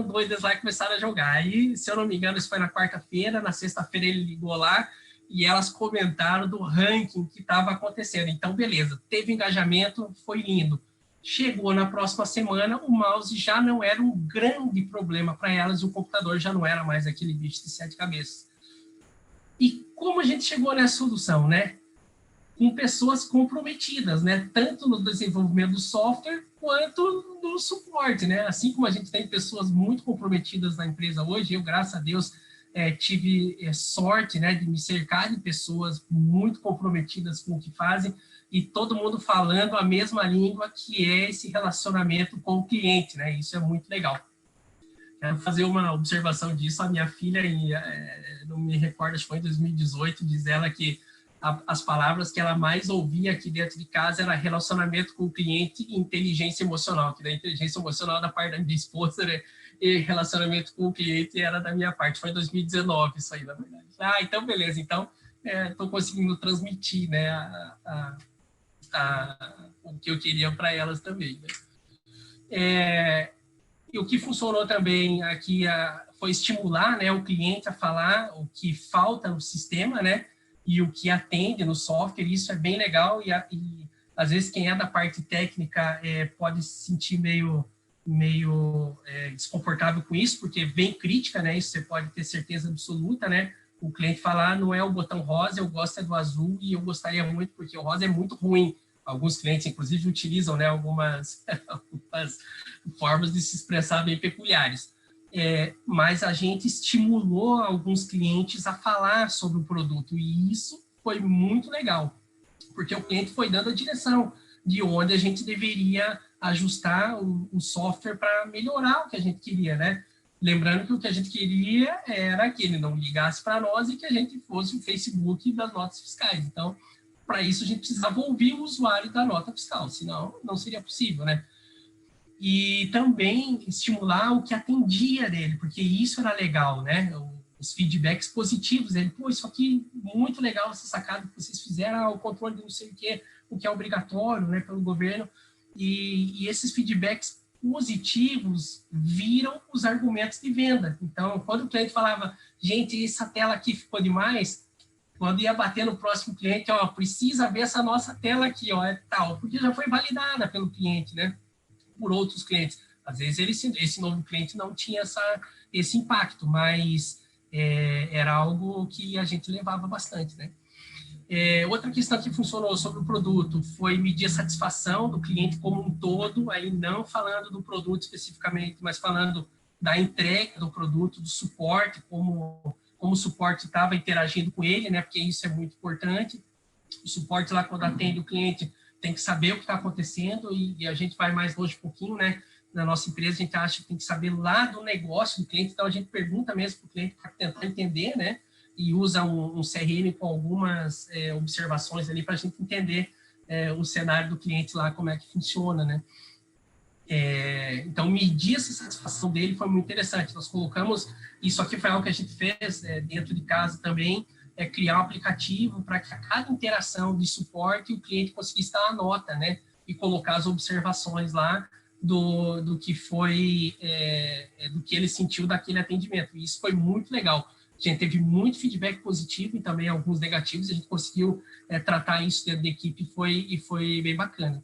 doidas lá e começaram a jogar. Aí, se eu não me engano, isso foi na quarta-feira, na sexta-feira ele ligou lá e elas comentaram do ranking que estava acontecendo. Então, beleza, teve engajamento, foi lindo. Chegou na próxima semana, o mouse já não era um grande problema para elas e o computador já não era mais aquele bicho de 7 cabeças. E como a gente chegou nessa solução, né? Com pessoas comprometidas, né? Tanto no desenvolvimento do software quanto no suporte, né? Assim como a gente tem pessoas muito comprometidas na empresa hoje, eu, graças a Deus, tive sorte, né, de me cercar de pessoas muito comprometidas com o que fazem e todo mundo falando a mesma língua, que é esse relacionamento com o cliente, né? Isso é muito legal. Quero fazer uma observação disso. A minha filha, não me recordo, acho que foi em 2018, diz ela que as palavras que ela mais ouvia aqui dentro de casa era relacionamento com o cliente e inteligência emocional, que da inteligência emocional da parte da minha esposa, né? E relacionamento com o cliente era da minha parte. Foi em 2019 isso aí, na verdade. Então beleza. Então, estou conseguindo transmitir, né, o que eu queria para elas também, né? E o que funcionou também aqui foi estimular, né, o cliente a falar o que falta no sistema, né? E o que atende no software, isso é bem legal, e às vezes quem é da parte técnica pode se sentir meio desconfortável com isso, porque vem crítica, né? Isso você pode ter certeza absoluta, né? O cliente falar, não é o botão rosa, eu gosto do azul, e eu gostaria muito, porque o rosa é muito ruim. Alguns clientes, inclusive, utilizam, né, algumas formas de se expressar bem peculiares. Mas a gente estimulou alguns clientes a falar sobre o produto, e isso foi muito legal, porque o cliente foi dando a direção de onde a gente deveria ajustar o software para melhorar o que a gente queria, né? Lembrando que o que a gente queria era que ele não ligasse para nós e que a gente fosse o Facebook das notas fiscais. Então, para isso, a gente precisava ouvir o usuário da nota fiscal, senão não seria possível, né? e também estimular o que atendia dele, porque isso era legal, né? Os feedbacks positivos, ele, pô, isso aqui muito legal, essa sacada que vocês fizeram, o controle de não sei o que é obrigatório, né, pelo governo, e esses feedbacks positivos viram os argumentos de venda. Então, quando o cliente falava, gente, essa tela aqui ficou demais, quando ia bater no próximo cliente, ó, precisa ver essa nossa tela aqui, ó, é tal, porque já foi validada pelo cliente, né, por outros clientes. Às vezes esse novo cliente não tinha esse impacto, mas era algo que a gente levava bastante, né? Outra questão que funcionou sobre o produto foi medir a satisfação do cliente como um todo, aí não falando do produto especificamente, mas falando da entrega do produto, do suporte, como o suporte estava interagindo com ele, né? Porque isso é muito importante. O suporte lá, quando atende o cliente, tem que saber o que está acontecendo, e a gente vai mais longe um pouquinho, né? Na nossa empresa, a gente acha que tem que saber lá do negócio do cliente, então a gente pergunta mesmo para o cliente para tentar entender, né? E usa um CRM com algumas observações ali para a gente entender o cenário do cliente lá, como é que funciona, né? Então, medir essa satisfação dele foi muito interessante. Nós colocamos, isso aqui foi algo que a gente fez dentro de casa também, criar um aplicativo para que a cada interação de suporte o cliente conseguisse dar a nota, né? E colocar as observações lá do que foi, do que ele sentiu daquele atendimento. E isso foi muito legal. A gente teve muito feedback positivo e também alguns negativos. A gente conseguiu tratar isso dentro da equipe e foi bem bacana.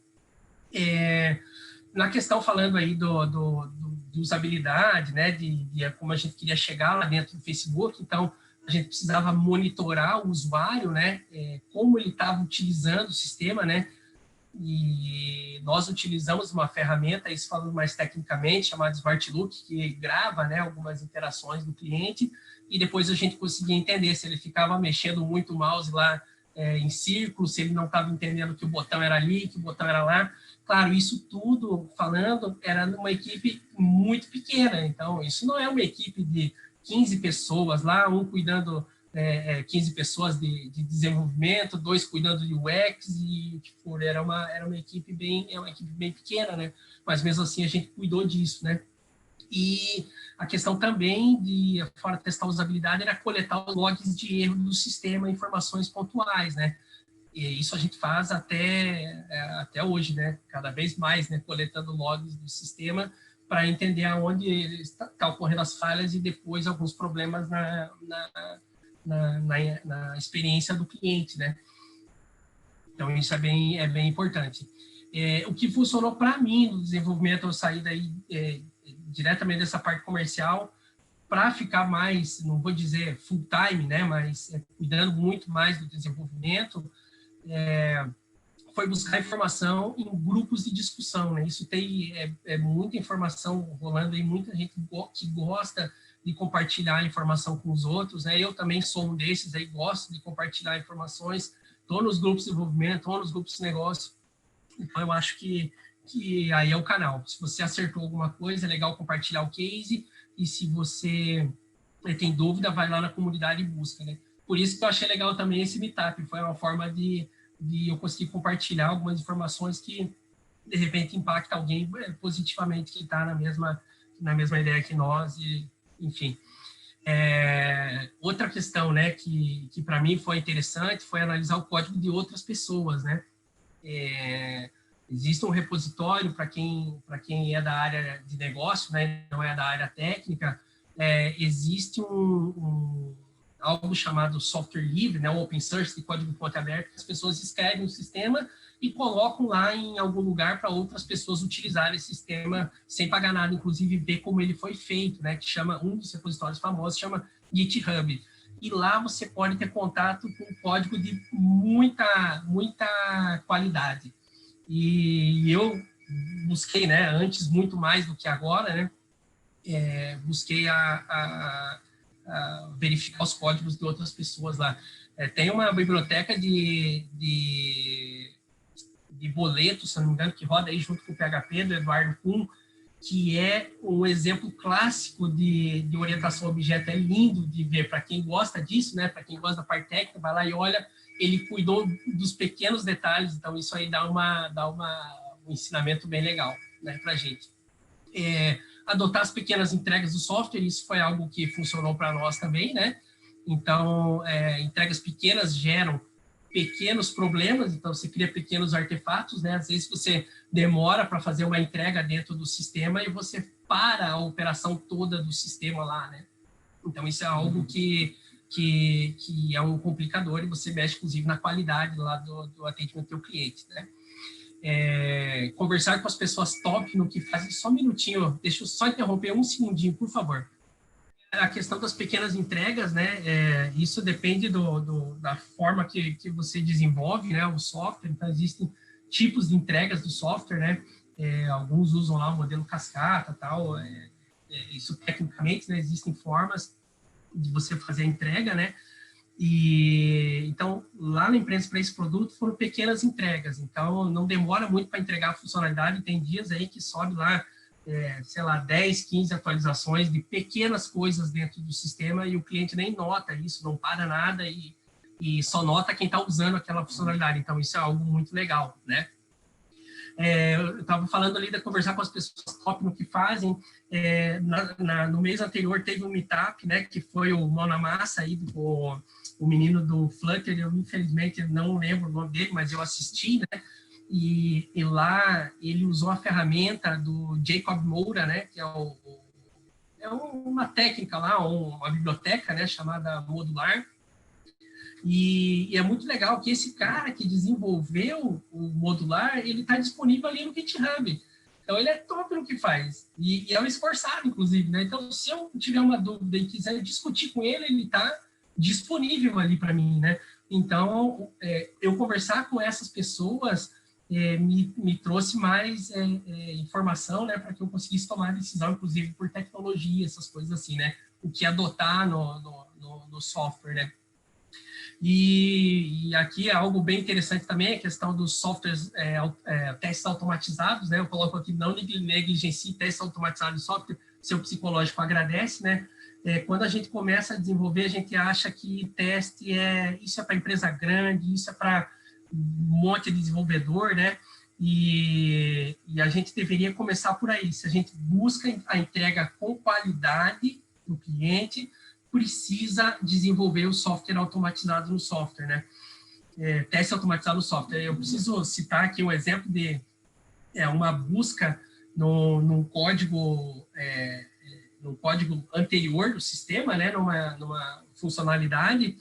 Na questão, falando aí de usabilidade, né? De como a gente queria chegar lá dentro do Facebook, então a gente precisava monitorar o usuário, né? Como ele estava utilizando o sistema, né? E nós utilizamos uma ferramenta, isso falando mais tecnicamente, chamada Smart Look, que grava, né, algumas interações do cliente, e depois a gente conseguia entender se ele ficava mexendo muito o mouse lá em círculo, se ele não estava entendendo que o botão era ali, que o botão era lá. Claro, isso tudo, falando, era numa equipe muito pequena, então isso não é uma equipe de 15 pessoas lá, um cuidando... 15 pessoas de desenvolvimento, 2 cuidando de UX e o que for. Era uma equipe bem pequena, né? Mas mesmo assim a gente cuidou disso, né? E a questão também de, fora testar a usabilidade, era coletar os logs de erro do sistema, informações pontuais, né? E isso a gente faz até hoje, né? Cada vez mais, né? Coletando logs do sistema para entender aonde está ocorrendo as falhas e depois alguns problemas na experiência do cliente, né? Então, isso é bem importante. O que funcionou para mim no desenvolvimento, eu saí daí diretamente dessa parte comercial para ficar mais, não vou dizer full time, né? Mas cuidando muito mais do desenvolvimento, foi buscar informação em grupos de discussão, né? Isso tem muita informação rolando aí, muita gente que gosta de compartilhar informação com os outros, né? Eu também sou um desses aí, gosto de compartilhar informações, estou nos grupos de desenvolvimento, estou nos grupos de negócio, então eu acho que aí é o canal. Se você acertou alguma coisa, é legal compartilhar o case, e se você tem dúvida, vai lá na comunidade e busca, né? Por isso que eu achei legal também esse meetup, foi uma forma de eu conseguir compartilhar algumas informações que, de repente, impacta alguém positivamente que está na mesma ideia que nós, e enfim. Outra questão, né, que para mim foi interessante foi analisar o código de outras pessoas, né? Existe um repositório para quem é da área de negócio, né, não é da área técnica. Existe algo chamado software livre, né, um open source de código fonte aberto, que as pessoas escrevem no sistema e colocam lá em algum lugar para outras pessoas utilizarem esse sistema sem pagar nada, inclusive ver como ele foi feito, né, que chama, um dos repositórios famosos chama GitHub. E lá você pode ter contato com código de muita qualidade. E eu busquei, né, antes muito mais do que agora, né, busquei a verificar os códigos de outras pessoas lá. Tem uma biblioteca de boletos, se não me engano, que roda aí junto com o PHP, do Eduardo Kuhn, que é um exemplo clássico de orientação a objeto. É lindo de ver, para quem gosta disso, né? Para quem gosta da parte técnica, vai lá e olha, ele cuidou dos pequenos detalhes, então isso aí dá um ensinamento bem legal, né, para a gente. adotar as pequenas entregas do software, isso foi algo que funcionou para nós também, né? Então, entregas pequenas geram pequenos problemas, então você cria pequenos artefatos, né? Às vezes você demora para fazer uma entrega dentro do sistema e você para a operação toda do sistema lá, né? Então, isso é algo que é um complicador e você mexe, inclusive, na qualidade lá do atendimento do teu cliente, né? Conversar com as pessoas top no que fazem. Só um minutinho, deixa eu só interromper um segundinho, por favor. A questão das pequenas entregas, né? Isso depende da forma que você desenvolve, né, o software. Então, existem tipos de entregas do software, né? Alguns usam lá o modelo cascata, tal. Isso tecnicamente, né? Existem formas de você fazer a entrega, né? E então lá na empresa para esse produto foram pequenas entregas, então não demora muito para entregar a funcionalidade. Tem dias aí que sobe lá, sei lá, 10, 15 atualizações de pequenas coisas dentro do sistema e o cliente nem nota isso, não para nada e só nota quem está usando aquela funcionalidade. Então isso é algo muito legal, né? Eu estava falando ali de conversar com as pessoas top no que fazem. No mês anterior teve um meetup, né, que foi o Mão na Massa, aí, o menino do Flutter. Eu infelizmente não lembro o nome dele, mas eu assisti, né, e lá ele usou a ferramenta do Jacob Moura, né, que é uma técnica lá, uma biblioteca, né, chamada Modular. E é muito legal que esse cara que desenvolveu o Modular, ele está disponível ali no GitHub. Então, ele é top no que faz. E é um esforçado, inclusive, né? Então, se eu tiver uma dúvida e quiser discutir com ele, ele está disponível ali para mim, né? Então, eu conversar com essas pessoas me trouxe mais informação, né? Para que eu conseguisse tomar decisão, inclusive por tecnologia, essas coisas assim, né? O que adotar no software, né? E aqui é algo bem interessante também, a questão dos softwares, testes automatizados, né? Eu coloco aqui, não negligencie testes automatizados de software, seu psicológico agradece, né? Quando a gente começa a desenvolver, a gente acha que teste isso é para empresa grande, isso é para um monte de desenvolvedor, né? E a gente deveria começar por aí. Se a gente busca a entrega com qualidade do cliente, precisa desenvolver o software automatizado no software, né? Teste automatizado no software. Eu preciso citar aqui um exemplo de uma busca no código anterior do sistema, né? Numa funcionalidade.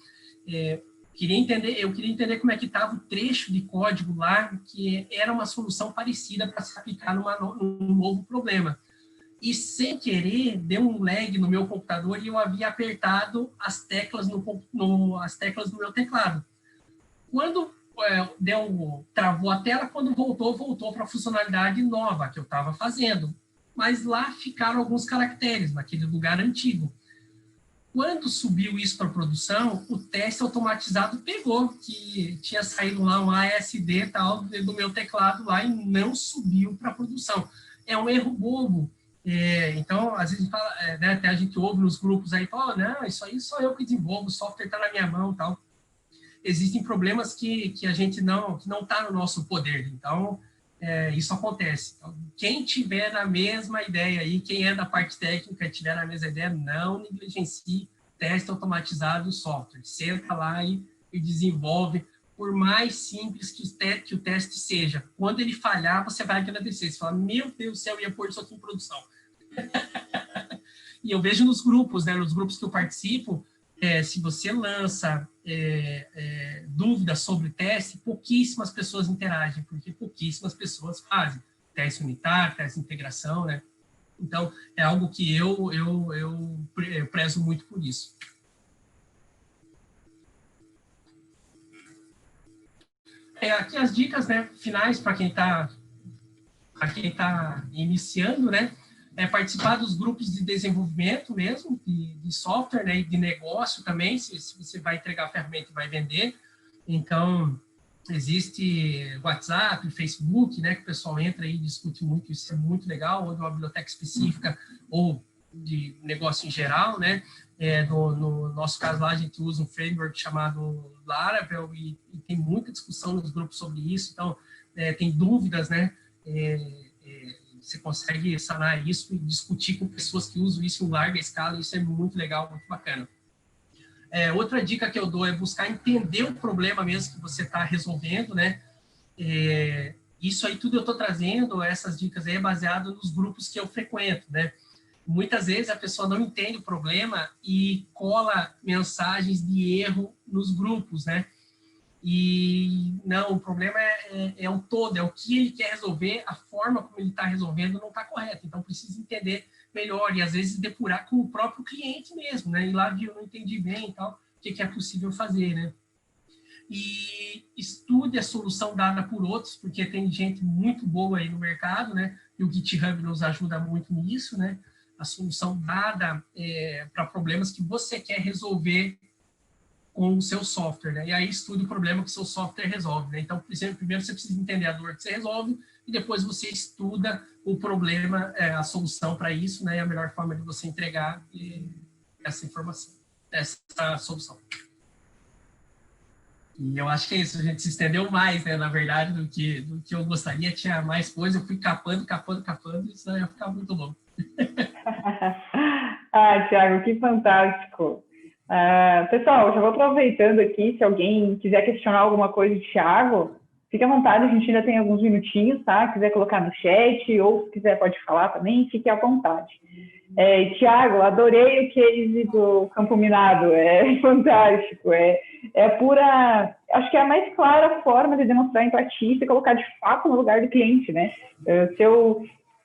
Eu queria entender como é que estava o trecho de código lá, que era uma solução parecida para se aplicar num novo problema. E, sem querer, deu um lag no meu computador e eu havia apertado as teclas as teclas do meu teclado. Quando travou a tela, quando voltou para a funcionalidade nova que eu estava fazendo. Mas lá ficaram alguns caracteres, naquele lugar antigo. Quando subiu isso para a produção, o teste automatizado pegou, que tinha saído lá um ASD tal, do meu teclado lá e não subiu para a produção. É um erro bobo. Então, às vezes, né, até a gente ouve nos grupos aí, não, isso aí sou eu que desenvolvo, o software está na minha mão e tal. Existem problemas que a gente não está no nosso poder, então, isso acontece. Então, quem tiver na mesma ideia aí, quem é da parte técnica e tiver na mesma ideia, não negligencie teste automatizado do software. Senta lá e desenvolve, por mais simples que o teste seja. Quando ele falhar, você vai agradecer. Você fala, meu Deus do céu, eu ia pôr isso aqui em produção. E eu vejo nos grupos, né, nos grupos que eu participo, se você lança dúvidas sobre teste, pouquíssimas pessoas interagem, porque pouquíssimas pessoas fazem teste unitário, teste de integração, né? Então, é algo que eu prezo muito por isso. Aqui as dicas, né, finais para quem está iniciando, né? Participar dos grupos de desenvolvimento mesmo, de software, né, e de negócio também, se você vai entregar a ferramenta e vai vender. Então, existe WhatsApp, Facebook, né, que o pessoal entra e discute muito, isso é muito legal, ou de uma biblioteca específica, ou de negócio em geral, né? No nosso caso lá, a gente usa um framework chamado Laravel e tem muita discussão nos grupos sobre isso. Então, tem dúvidas, né? você consegue sanar isso e discutir com pessoas que usam isso em larga escala, isso é muito legal, muito bacana. Outra dica que eu dou é buscar entender o problema mesmo que você está resolvendo, né? Isso aí tudo eu estou trazendo, essas dicas aí é baseado nos grupos que eu frequento, né? Muitas vezes a pessoa não entende o problema e cola mensagens de erro nos grupos, né? E não, o problema é o todo, é o que ele quer resolver, a forma como ele está resolvendo não está correta. Então, precisa entender melhor e, às vezes, depurar com o próprio cliente mesmo, né? Ir lá, viu, não entendi bem e tal, o que é possível fazer, né? E estude a solução dada por outros, porque tem gente muito boa aí no mercado, né? E o GitHub nos ajuda muito nisso, né? A solução dada para problemas que você quer resolver com o seu software, né? E aí estude o problema que o seu software resolve, né? Então, primeiro você precisa entender a dor que você resolve e depois você estuda o problema, a solução para isso, né? E a melhor forma de você entregar essa informação, essa solução. E eu acho que é isso, a gente se estendeu mais, né? Na verdade, do que eu gostaria, tinha mais coisa, eu fui capando, isso aí ia ficar muito longo. Thiago, que fantástico. Pessoal, já vou aproveitando aqui, se alguém quiser questionar alguma coisa de Thiago, fique à vontade, a gente ainda tem alguns minutinhos, tá? Se quiser colocar no chat, ou se quiser pode falar também, fique à vontade. Thiago, adorei o case do Campo Minado, é fantástico, é pura, acho que é a mais clara forma de demonstrar empatia e se colocar de fato no lugar do cliente, né?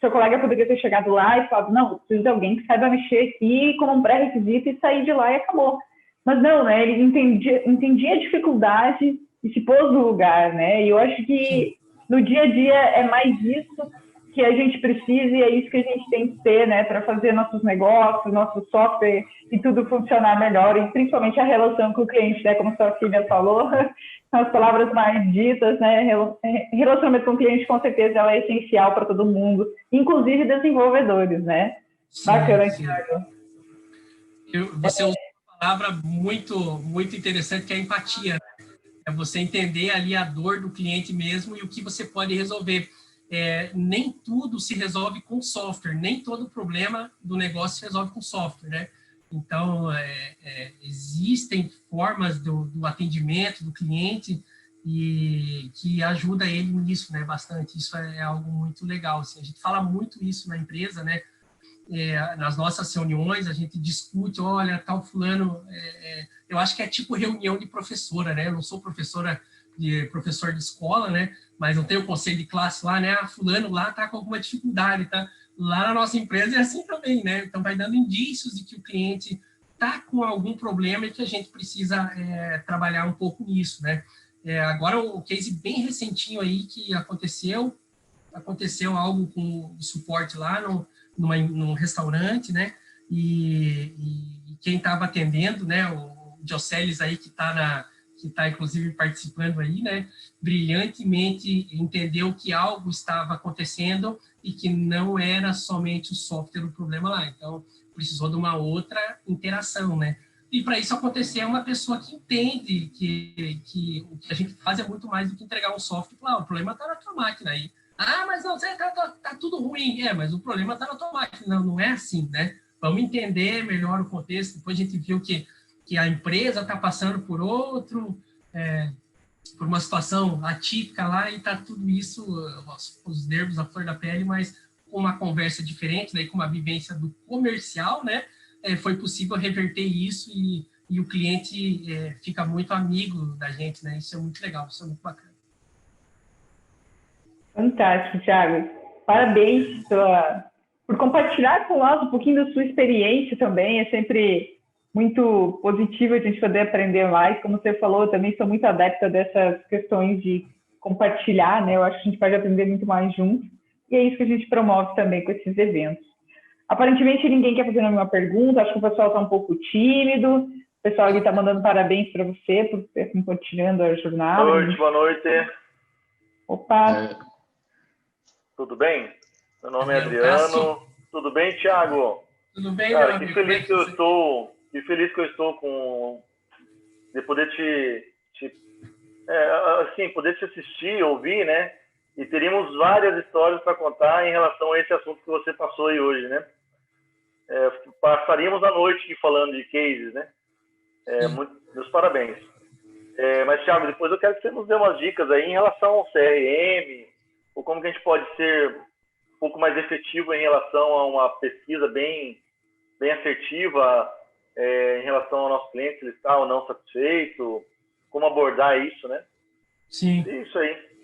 Seu colega poderia ter chegado lá e falado, não, preciso de alguém que saiba mexer aqui como um pré-requisito e sair de lá e acabou. Mas não, né? Ele entendia a dificuldade e se pôs no lugar, né? E eu acho que no dia a dia é mais isso que a gente precisa e é isso que a gente tem que ter, né? Para fazer nossos negócios, nosso software e tudo funcionar melhor e principalmente a relação com o cliente, né? Como a sua filha falou, são as palavras mais ditas, né? Relacionamento com o cliente, com certeza, ela é essencial para todo mundo, inclusive desenvolvedores, né? Sim, bacana, Thiago. Você usou uma palavra muito, muito interessante, que é a empatia. É você entender ali a dor do cliente mesmo e o que você pode resolver. Nem tudo se resolve com software, nem todo problema do negócio se resolve com software, né? Então, existem formas do atendimento do cliente e que ajuda ele nisso, né? Bastante. Isso é algo muito legal. Assim. A gente fala muito isso na empresa, né? Nas nossas reuniões, a gente discute, olha, tal fulano... eu acho que é tipo reunião de professora, né? Eu não sou professor de escola, né? Mas não tem o conselho de classe lá, né? Fulano lá tá com alguma dificuldade, tá? Lá na nossa empresa é assim também, né? Então, vai dando indícios de que o cliente tá com algum problema e que a gente precisa trabalhar um pouco nisso, né? Agora, o case bem recentinho aí que aconteceu algo com o suporte lá num restaurante, né? E quem estava atendendo, né? O Dioceles aí que está inclusive participando aí, né? Brilhantemente entendeu que algo estava acontecendo e que não era somente o software o problema lá. Então, precisou de uma outra interação, né? E para isso acontecer, é uma pessoa que entende que o que a gente faz é muito mais do que entregar um software. O problema está na tua máquina aí. Mas não, tá tudo ruim. Mas o problema está na tua máquina. Não é assim, né? Vamos entender melhor o contexto. Depois a gente viu que a empresa está passando por por uma situação atípica lá e está tudo isso, os nervos à flor da pele, mas com uma conversa diferente, né, com uma vivência do comercial, né, foi possível reverter isso e o cliente fica muito amigo da gente, né? Isso é muito legal, isso é muito bacana. Fantástico, Thiago. Parabéns por compartilhar com nós um pouquinho da sua experiência também. É sempre muito positivo a gente poder aprender mais. Como você falou, eu também sou muito adepta dessas questões de compartilhar, né? Eu acho que a gente pode aprender muito mais juntos. E é isso que a gente promove também com esses eventos. Aparentemente, ninguém quer fazer nenhuma pergunta. Acho que o pessoal está um pouco tímido. O pessoal ali está mandando parabéns para você por estar compartilhando a jornada. Boa noite. Opa! Tudo bem? Meu nome é Adriano. Tudo bem, Thiago? Tudo bem, cara, que feliz que eu estou. Que feliz que eu estou de poder poder te assistir, ouvir, né? e teríamos várias histórias para contar em relação a esse assunto que você passou aí hoje, né? Passaríamos a noite aqui falando de cases, né? Meus parabéns. Mas, Thiago, depois eu quero que você nos dê umas dicas aí em relação ao CRM, ou como que a gente pode ser um pouco mais efetivo em relação a uma pesquisa bem assertiva em relação ao nosso cliente, se ele está ou não satisfeito, como abordar isso, né? Sim. Isso aí.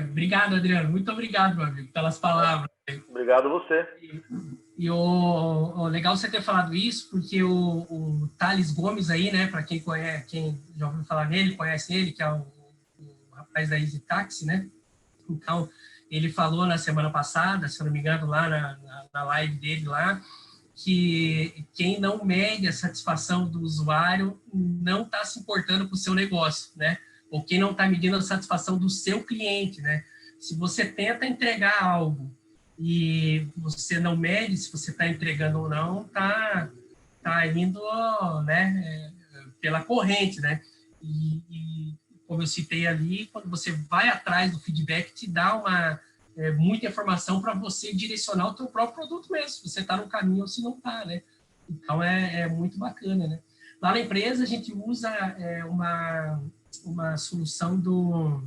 Obrigado, Adriano. Muito obrigado, meu amigo, pelas palavras. Obrigado a você. E legal você ter falado isso, porque o Thales Gomes aí, né, para quem conhece, quem já ouviu falar nele, conhece ele, que é o rapaz da Easy Taxi, né? Então, ele falou na semana passada, se eu não me engano, lá na live dele lá, que quem não mede a satisfação do usuário não está se importando com o seu negócio, né? Ou quem não está medindo a satisfação do seu cliente, né? Se você tenta entregar algo e você não mede se você está entregando ou não, tá indo, né, pela corrente, né? E como eu citei ali, quando você vai atrás do feedback, te dá muita informação para você direcionar o teu próprio produto mesmo, se você está no caminho ou se não está, né? Então, é muito bacana, né? Lá na empresa, a gente usa uma solução do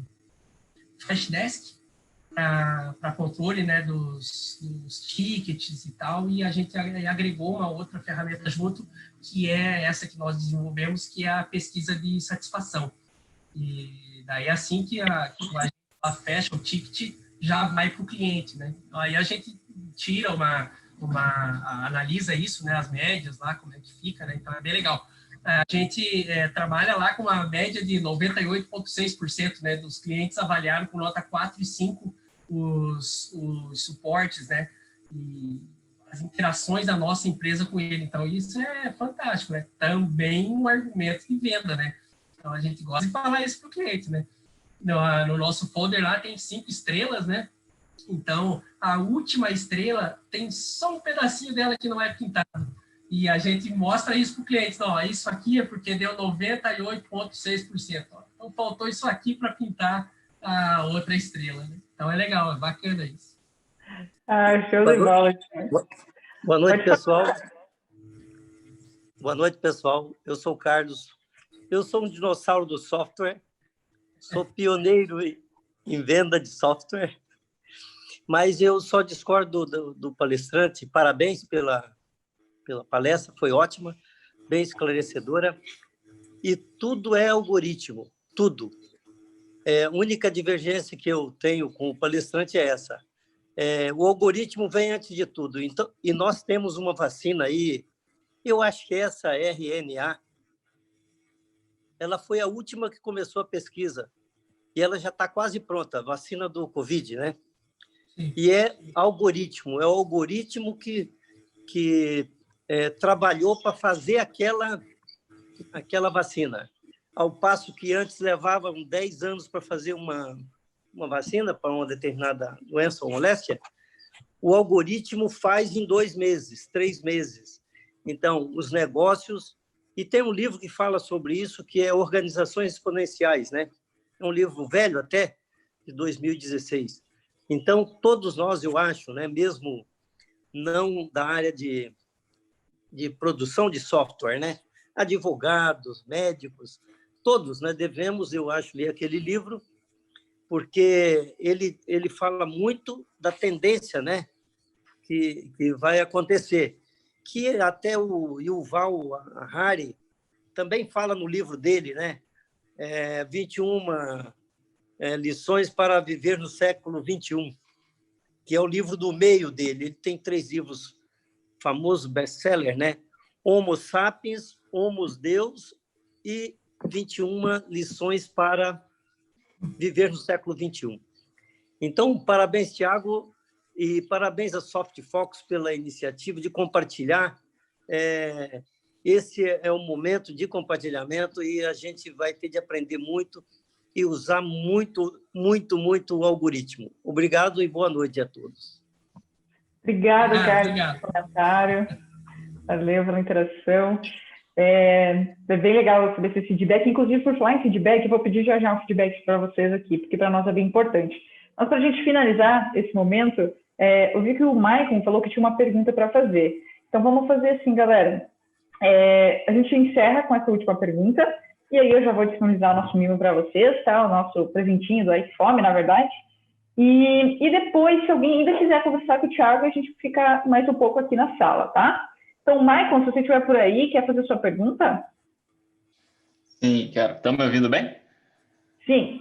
Freshdesk para controle, né, dos tickets e tal, e a gente agregou uma outra ferramenta junto, que é essa que nós desenvolvemos, que é a pesquisa de satisfação. E daí, assim que a gente fecha o ticket, já vai para o cliente, né? Aí a gente tira analisa isso, né, as médias lá, como é que fica, né? Então, é bem legal. A gente trabalha lá com uma média de 98,6%, né, dos clientes avaliaram com nota 4 e 5 os suportes, né, e as interações da nossa empresa com ele. Então, isso é fantástico, né? Também um argumento de venda, né? Então, a gente gosta de falar isso para o cliente, né? No nosso folder lá tem 5 estrelas, né? Então, a última estrela tem só um pedacinho dela que não é pintado. E a gente mostra isso para o cliente. Ó, isso aqui é porque deu 98,6%. Então, faltou isso aqui para pintar a outra estrela, né? Então, é legal, é bacana isso. Show de bola. Boa noite, pessoal. Boa noite, pessoal. Eu sou o Carlos. Eu sou um dinossauro do software. Sou pioneiro em venda de software. Mas eu só discordo do palestrante. Parabéns pela palestra, foi ótima, bem esclarecedora. E tudo é algoritmo, tudo. A única divergência que eu tenho com o palestrante é essa. O algoritmo vem antes de tudo. Então, e nós temos uma vacina aí, eu acho que essa RNA, ela foi a última que começou a pesquisa. E ela já está quase pronta, a vacina do Covid, né? Sim. E é o algoritmo que trabalhou para fazer aquela vacina. Ao passo que antes levavam 10 anos para fazer uma vacina para uma determinada doença ou moléstia, o algoritmo faz em 2 meses, 3 meses. Então, os negócios... E tem um livro que fala sobre isso, que é Organizações Exponenciais, né? É um livro velho até, de 2016. Então, todos nós, eu acho, né, mesmo não da área de produção de software, né? Advogados, médicos, todos, né, devemos, eu acho, ler aquele livro, porque ele fala muito da tendência, né, que vai acontecer, que até o Yuval Harari também fala no livro dele, né? 21 lições para viver no século 21, que é o livro do meio dele. Ele tem 3 livros famosos, best-seller, né? Homo Sapiens, Homo Deus e 21 lições para viver no século 21. Então, parabéns, Thiago, e parabéns à SoftFox pela iniciativa de compartilhar. Esse é um momento de compartilhamento e a gente vai ter de aprender muito e usar muito, muito, muito o algoritmo. Obrigado e boa noite a todos. Obrigado, Carlos, pelo comentário. Valeu pela interação. É bem legal saber esse feedback. Inclusive, por falar em feedback, eu vou pedir já um feedback para vocês aqui, porque para nós é bem importante. Mas para a gente finalizar esse momento, eu vi que o Maicon falou que tinha uma pergunta para fazer. Então vamos fazer assim, galera. A gente encerra com essa última pergunta, e aí eu já vou disponibilizar o nosso mimo para vocês, tá? O nosso presentinho do iFome, na verdade. E depois, se alguém ainda quiser conversar com o Thiago, a gente fica mais um pouco aqui na sala, tá? Então, Maicon, se você estiver por aí, quer fazer sua pergunta? Sim, quero. Estão me ouvindo bem? Sim.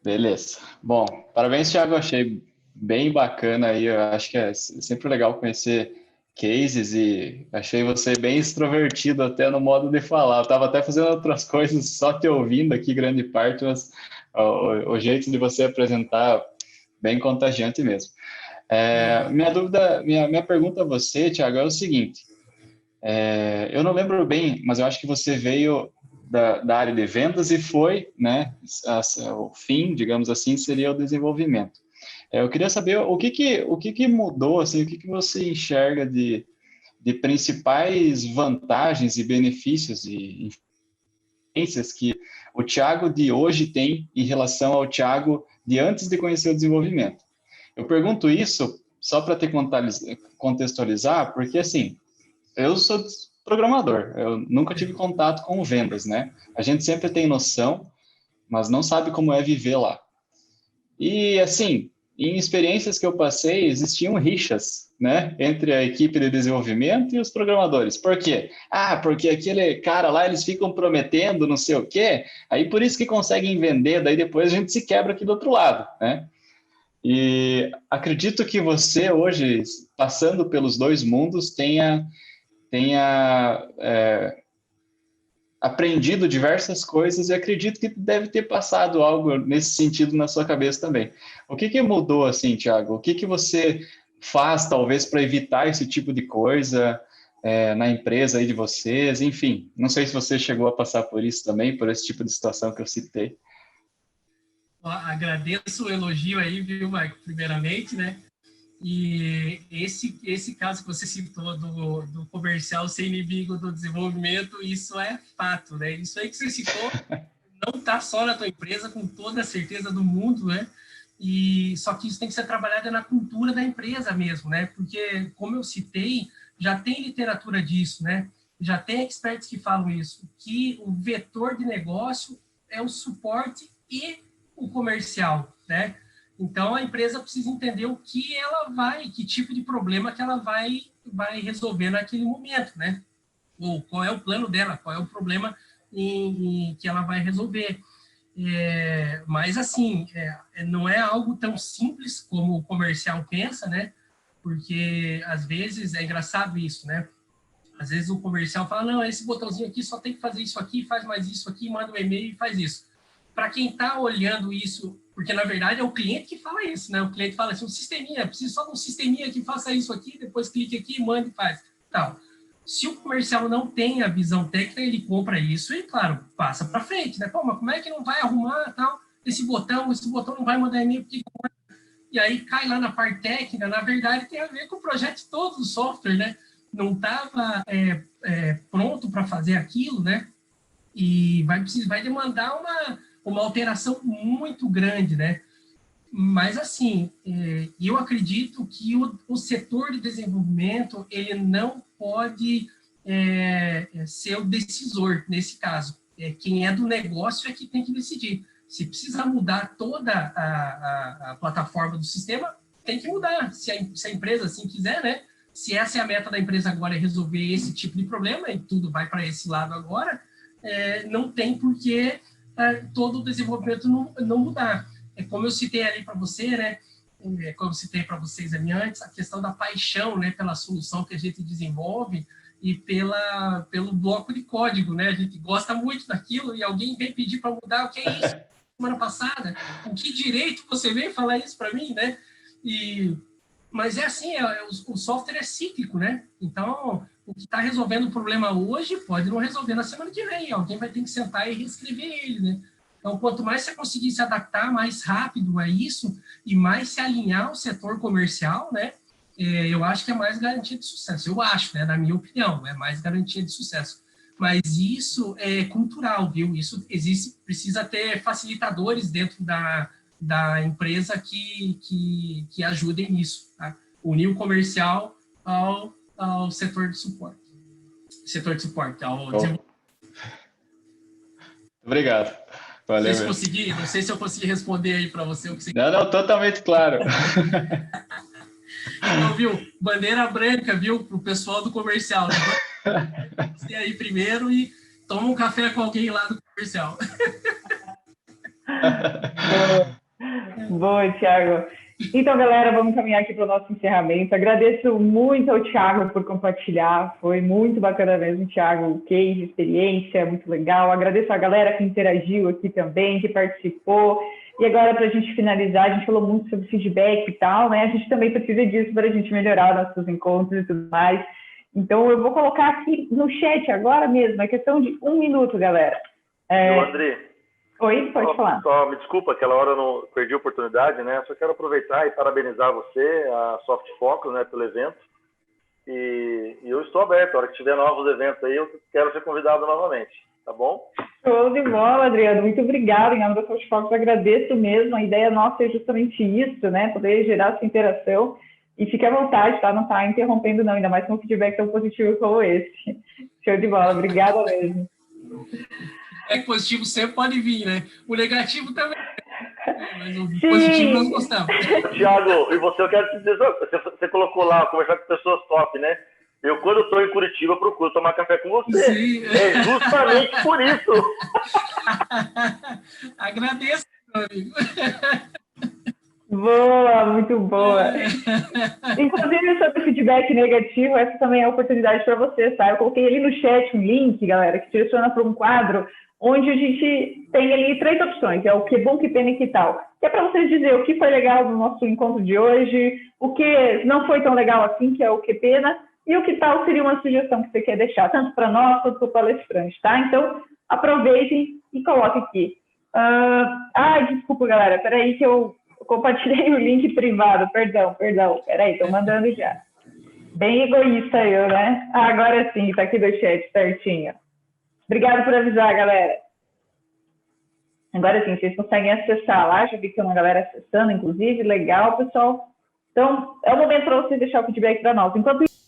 Beleza. Bom, parabéns, Thiago. Achei bem bacana aí. Eu acho que é sempre legal conhecer cases e achei você bem extrovertido até no modo de falar. Eu estava até fazendo outras coisas, só te ouvindo aqui grande parte, mas o jeito de você apresentar bem contagiante mesmo. Minha pergunta a você, Thiago, é o seguinte. Eu não lembro bem, mas eu acho que você veio da área de vendas e foi, né, o fim, digamos assim, seria o desenvolvimento. Eu queria saber o que mudou, assim, o que você enxerga de principais vantagens e benefícios e influências que o Thiago de hoje tem em relação ao Thiago de antes de conhecer o desenvolvimento. Eu pergunto isso só para te contextualizar, porque, assim, eu sou programador, eu nunca tive contato com vendas, né? A gente sempre tem noção, mas não sabe como é viver lá. E, assim, em experiências que eu passei, existiam rixas, né, entre a equipe de desenvolvimento e os programadores. Por quê? Porque aquele cara lá, eles ficam prometendo não sei o quê, aí por isso que conseguem vender, daí depois a gente se quebra aqui do outro lado, né? E acredito que você hoje, passando pelos dois mundos, tenha aprendido diversas coisas e acredito que deve ter passado algo nesse sentido na sua cabeça também. O que mudou, assim, Thiago? O que você faz, talvez, para evitar esse tipo de coisa na empresa aí de vocês? Enfim, não sei se você chegou a passar por isso também, por esse tipo de situação que eu citei. Agradeço o elogio aí, viu, Maicon, primeiramente, né? E esse caso que você citou do comercial ser inimigo do desenvolvimento, isso é fato, né? Isso aí que você citou não está só na tua empresa, com toda a certeza do mundo, né? E só que isso tem que ser trabalhado na cultura da empresa mesmo, né? Porque, como eu citei, já tem literatura disso, né? Já tem experts que falam isso, que o vetor de negócio é o suporte e o comercial, né? Então, a empresa precisa entender o que ela que tipo de problema que ela vai resolver naquele momento, né? Ou qual é o plano dela, qual é o problema que ela vai resolver. Mas, assim, não é algo tão simples como o comercial pensa, né? Porque, às vezes, é engraçado isso, né? Às vezes o comercial fala, não, esse botãozinho aqui só tem que fazer isso aqui, faz mais isso aqui, manda um e-mail e faz isso. Para quem está olhando isso, porque na verdade é o cliente que fala isso, né? O cliente fala assim, um sisteminha, preciso só de um sisteminha que faça isso aqui, depois clique aqui, manda e faz. Então, se o comercial não tem a visão técnica, ele compra isso e, claro, passa para frente, né? Pô, mas como é que não vai arrumar tal, esse botão não vai mandar e-mail, porque... E aí cai lá na parte técnica, na verdade tem a ver com o projeto todo do software, né? Não estava pronto para fazer aquilo, né? E vai demandar uma alteração muito grande, né? Mas, assim, eu acredito que o setor de desenvolvimento, ele não pode ser o decisor nesse caso. Quem é do negócio é que tem que decidir. Se precisa mudar toda a plataforma do sistema, tem que mudar. Se a empresa assim quiser, né? Se essa é a meta da empresa agora, é resolver esse tipo de problema, e tudo vai para esse lado agora, não tem por que todo o desenvolvimento não mudar. Como eu citei ali para você, né? Como eu citei para vocês ali antes, a questão da paixão, né, pela solução que a gente desenvolve e pelo bloco de código, né? A gente gosta muito daquilo e alguém vem pedir para mudar, o que é isso? Semana passada, com que direito você veio falar isso para mim, né? Mas é assim, o software é cíclico, né? Então, o que está resolvendo o problema hoje pode não resolver na semana que vem. Alguém vai ter que sentar e reescrever ele, né? Então, quanto mais você conseguir se adaptar mais rápido a isso e mais se alinhar ao setor comercial, né? Eu acho que é mais garantia de sucesso. Eu acho, né? Na minha opinião, é mais garantia de sucesso. Mas isso é cultural, viu? Isso existe, precisa ter facilitadores dentro da empresa que ajudem nisso, tá? Unir o comercial ao setor de suporte. Obrigado. Valeu. Não sei se eu consegui responder aí para você o que você... Não, totalmente claro. Então, viu? Bandeira branca, viu? Para o pessoal do comercial. Né? Você aí primeiro e toma um café com alguém lá do comercial. Boa, Thiago. Então, galera, vamos caminhar aqui para o nosso encerramento. Agradeço muito ao Thiago por compartilhar. Foi muito bacana mesmo, Thiago. Case, experiência, muito legal. Agradeço a galera que interagiu aqui também, que participou. E agora, para a gente finalizar, a gente falou muito sobre feedback e tal, né? A gente também precisa disso para a gente melhorar nossos encontros e tudo mais. Então, eu vou colocar aqui no chat agora mesmo, é questão de 1 minuto, galera. André. Oi, pode falar. Só me desculpa, aquela hora eu não perdi a oportunidade, né? Só quero aproveitar e parabenizar você, a Soft Focus, né, pelo evento. E eu estou aberto, a hora que tiver novos eventos aí, eu quero ser convidado novamente, tá bom? Show de bola, Adriano. Muito obrigada. Em nome da Soft Focus, agradeço mesmo. A ideia nossa é justamente isso, né? Poder gerar essa interação. E fique à vontade, tá? Não tá interrompendo, não, ainda mais com um feedback tão positivo como esse. Show de bola. Obrigada mesmo. Positivo sempre pode vir, né? O negativo também. Mas o positivo nós gostamos. Thiago, e você, eu quero te dizer, você colocou lá, conversar com pessoas top, né? Eu, quando estou em Curitiba, procuro tomar café com você. Sim. É justamente por isso. Agradeço, meu amigo. Boa, muito boa. Inclusive, sobre feedback negativo, essa também é a oportunidade para você, tá? Eu coloquei ali no chat um link, galera, que direciona para um quadro onde a gente tem ali 3 opções, é o que bom, que pena e que tal. Que é para vocês dizer o que foi legal no nosso encontro de hoje, o que não foi tão legal assim, que é o que pena, e o que tal seria uma sugestão que você quer deixar, tanto para nós quanto para o palestrante, tá? Então, aproveitem e coloquem aqui. Desculpa, galera, peraí que eu compartilhei o link privado, perdão, peraí, tô mandando já. Bem egoísta eu, né? Agora sim, tá aqui do chat, certinho. Obrigado por avisar, galera. Agora sim, vocês conseguem acessar lá, já vi que tem uma galera acessando, inclusive, legal, pessoal. Então, é o momento para vocês deixar o feedback para nós. Enquanto isso,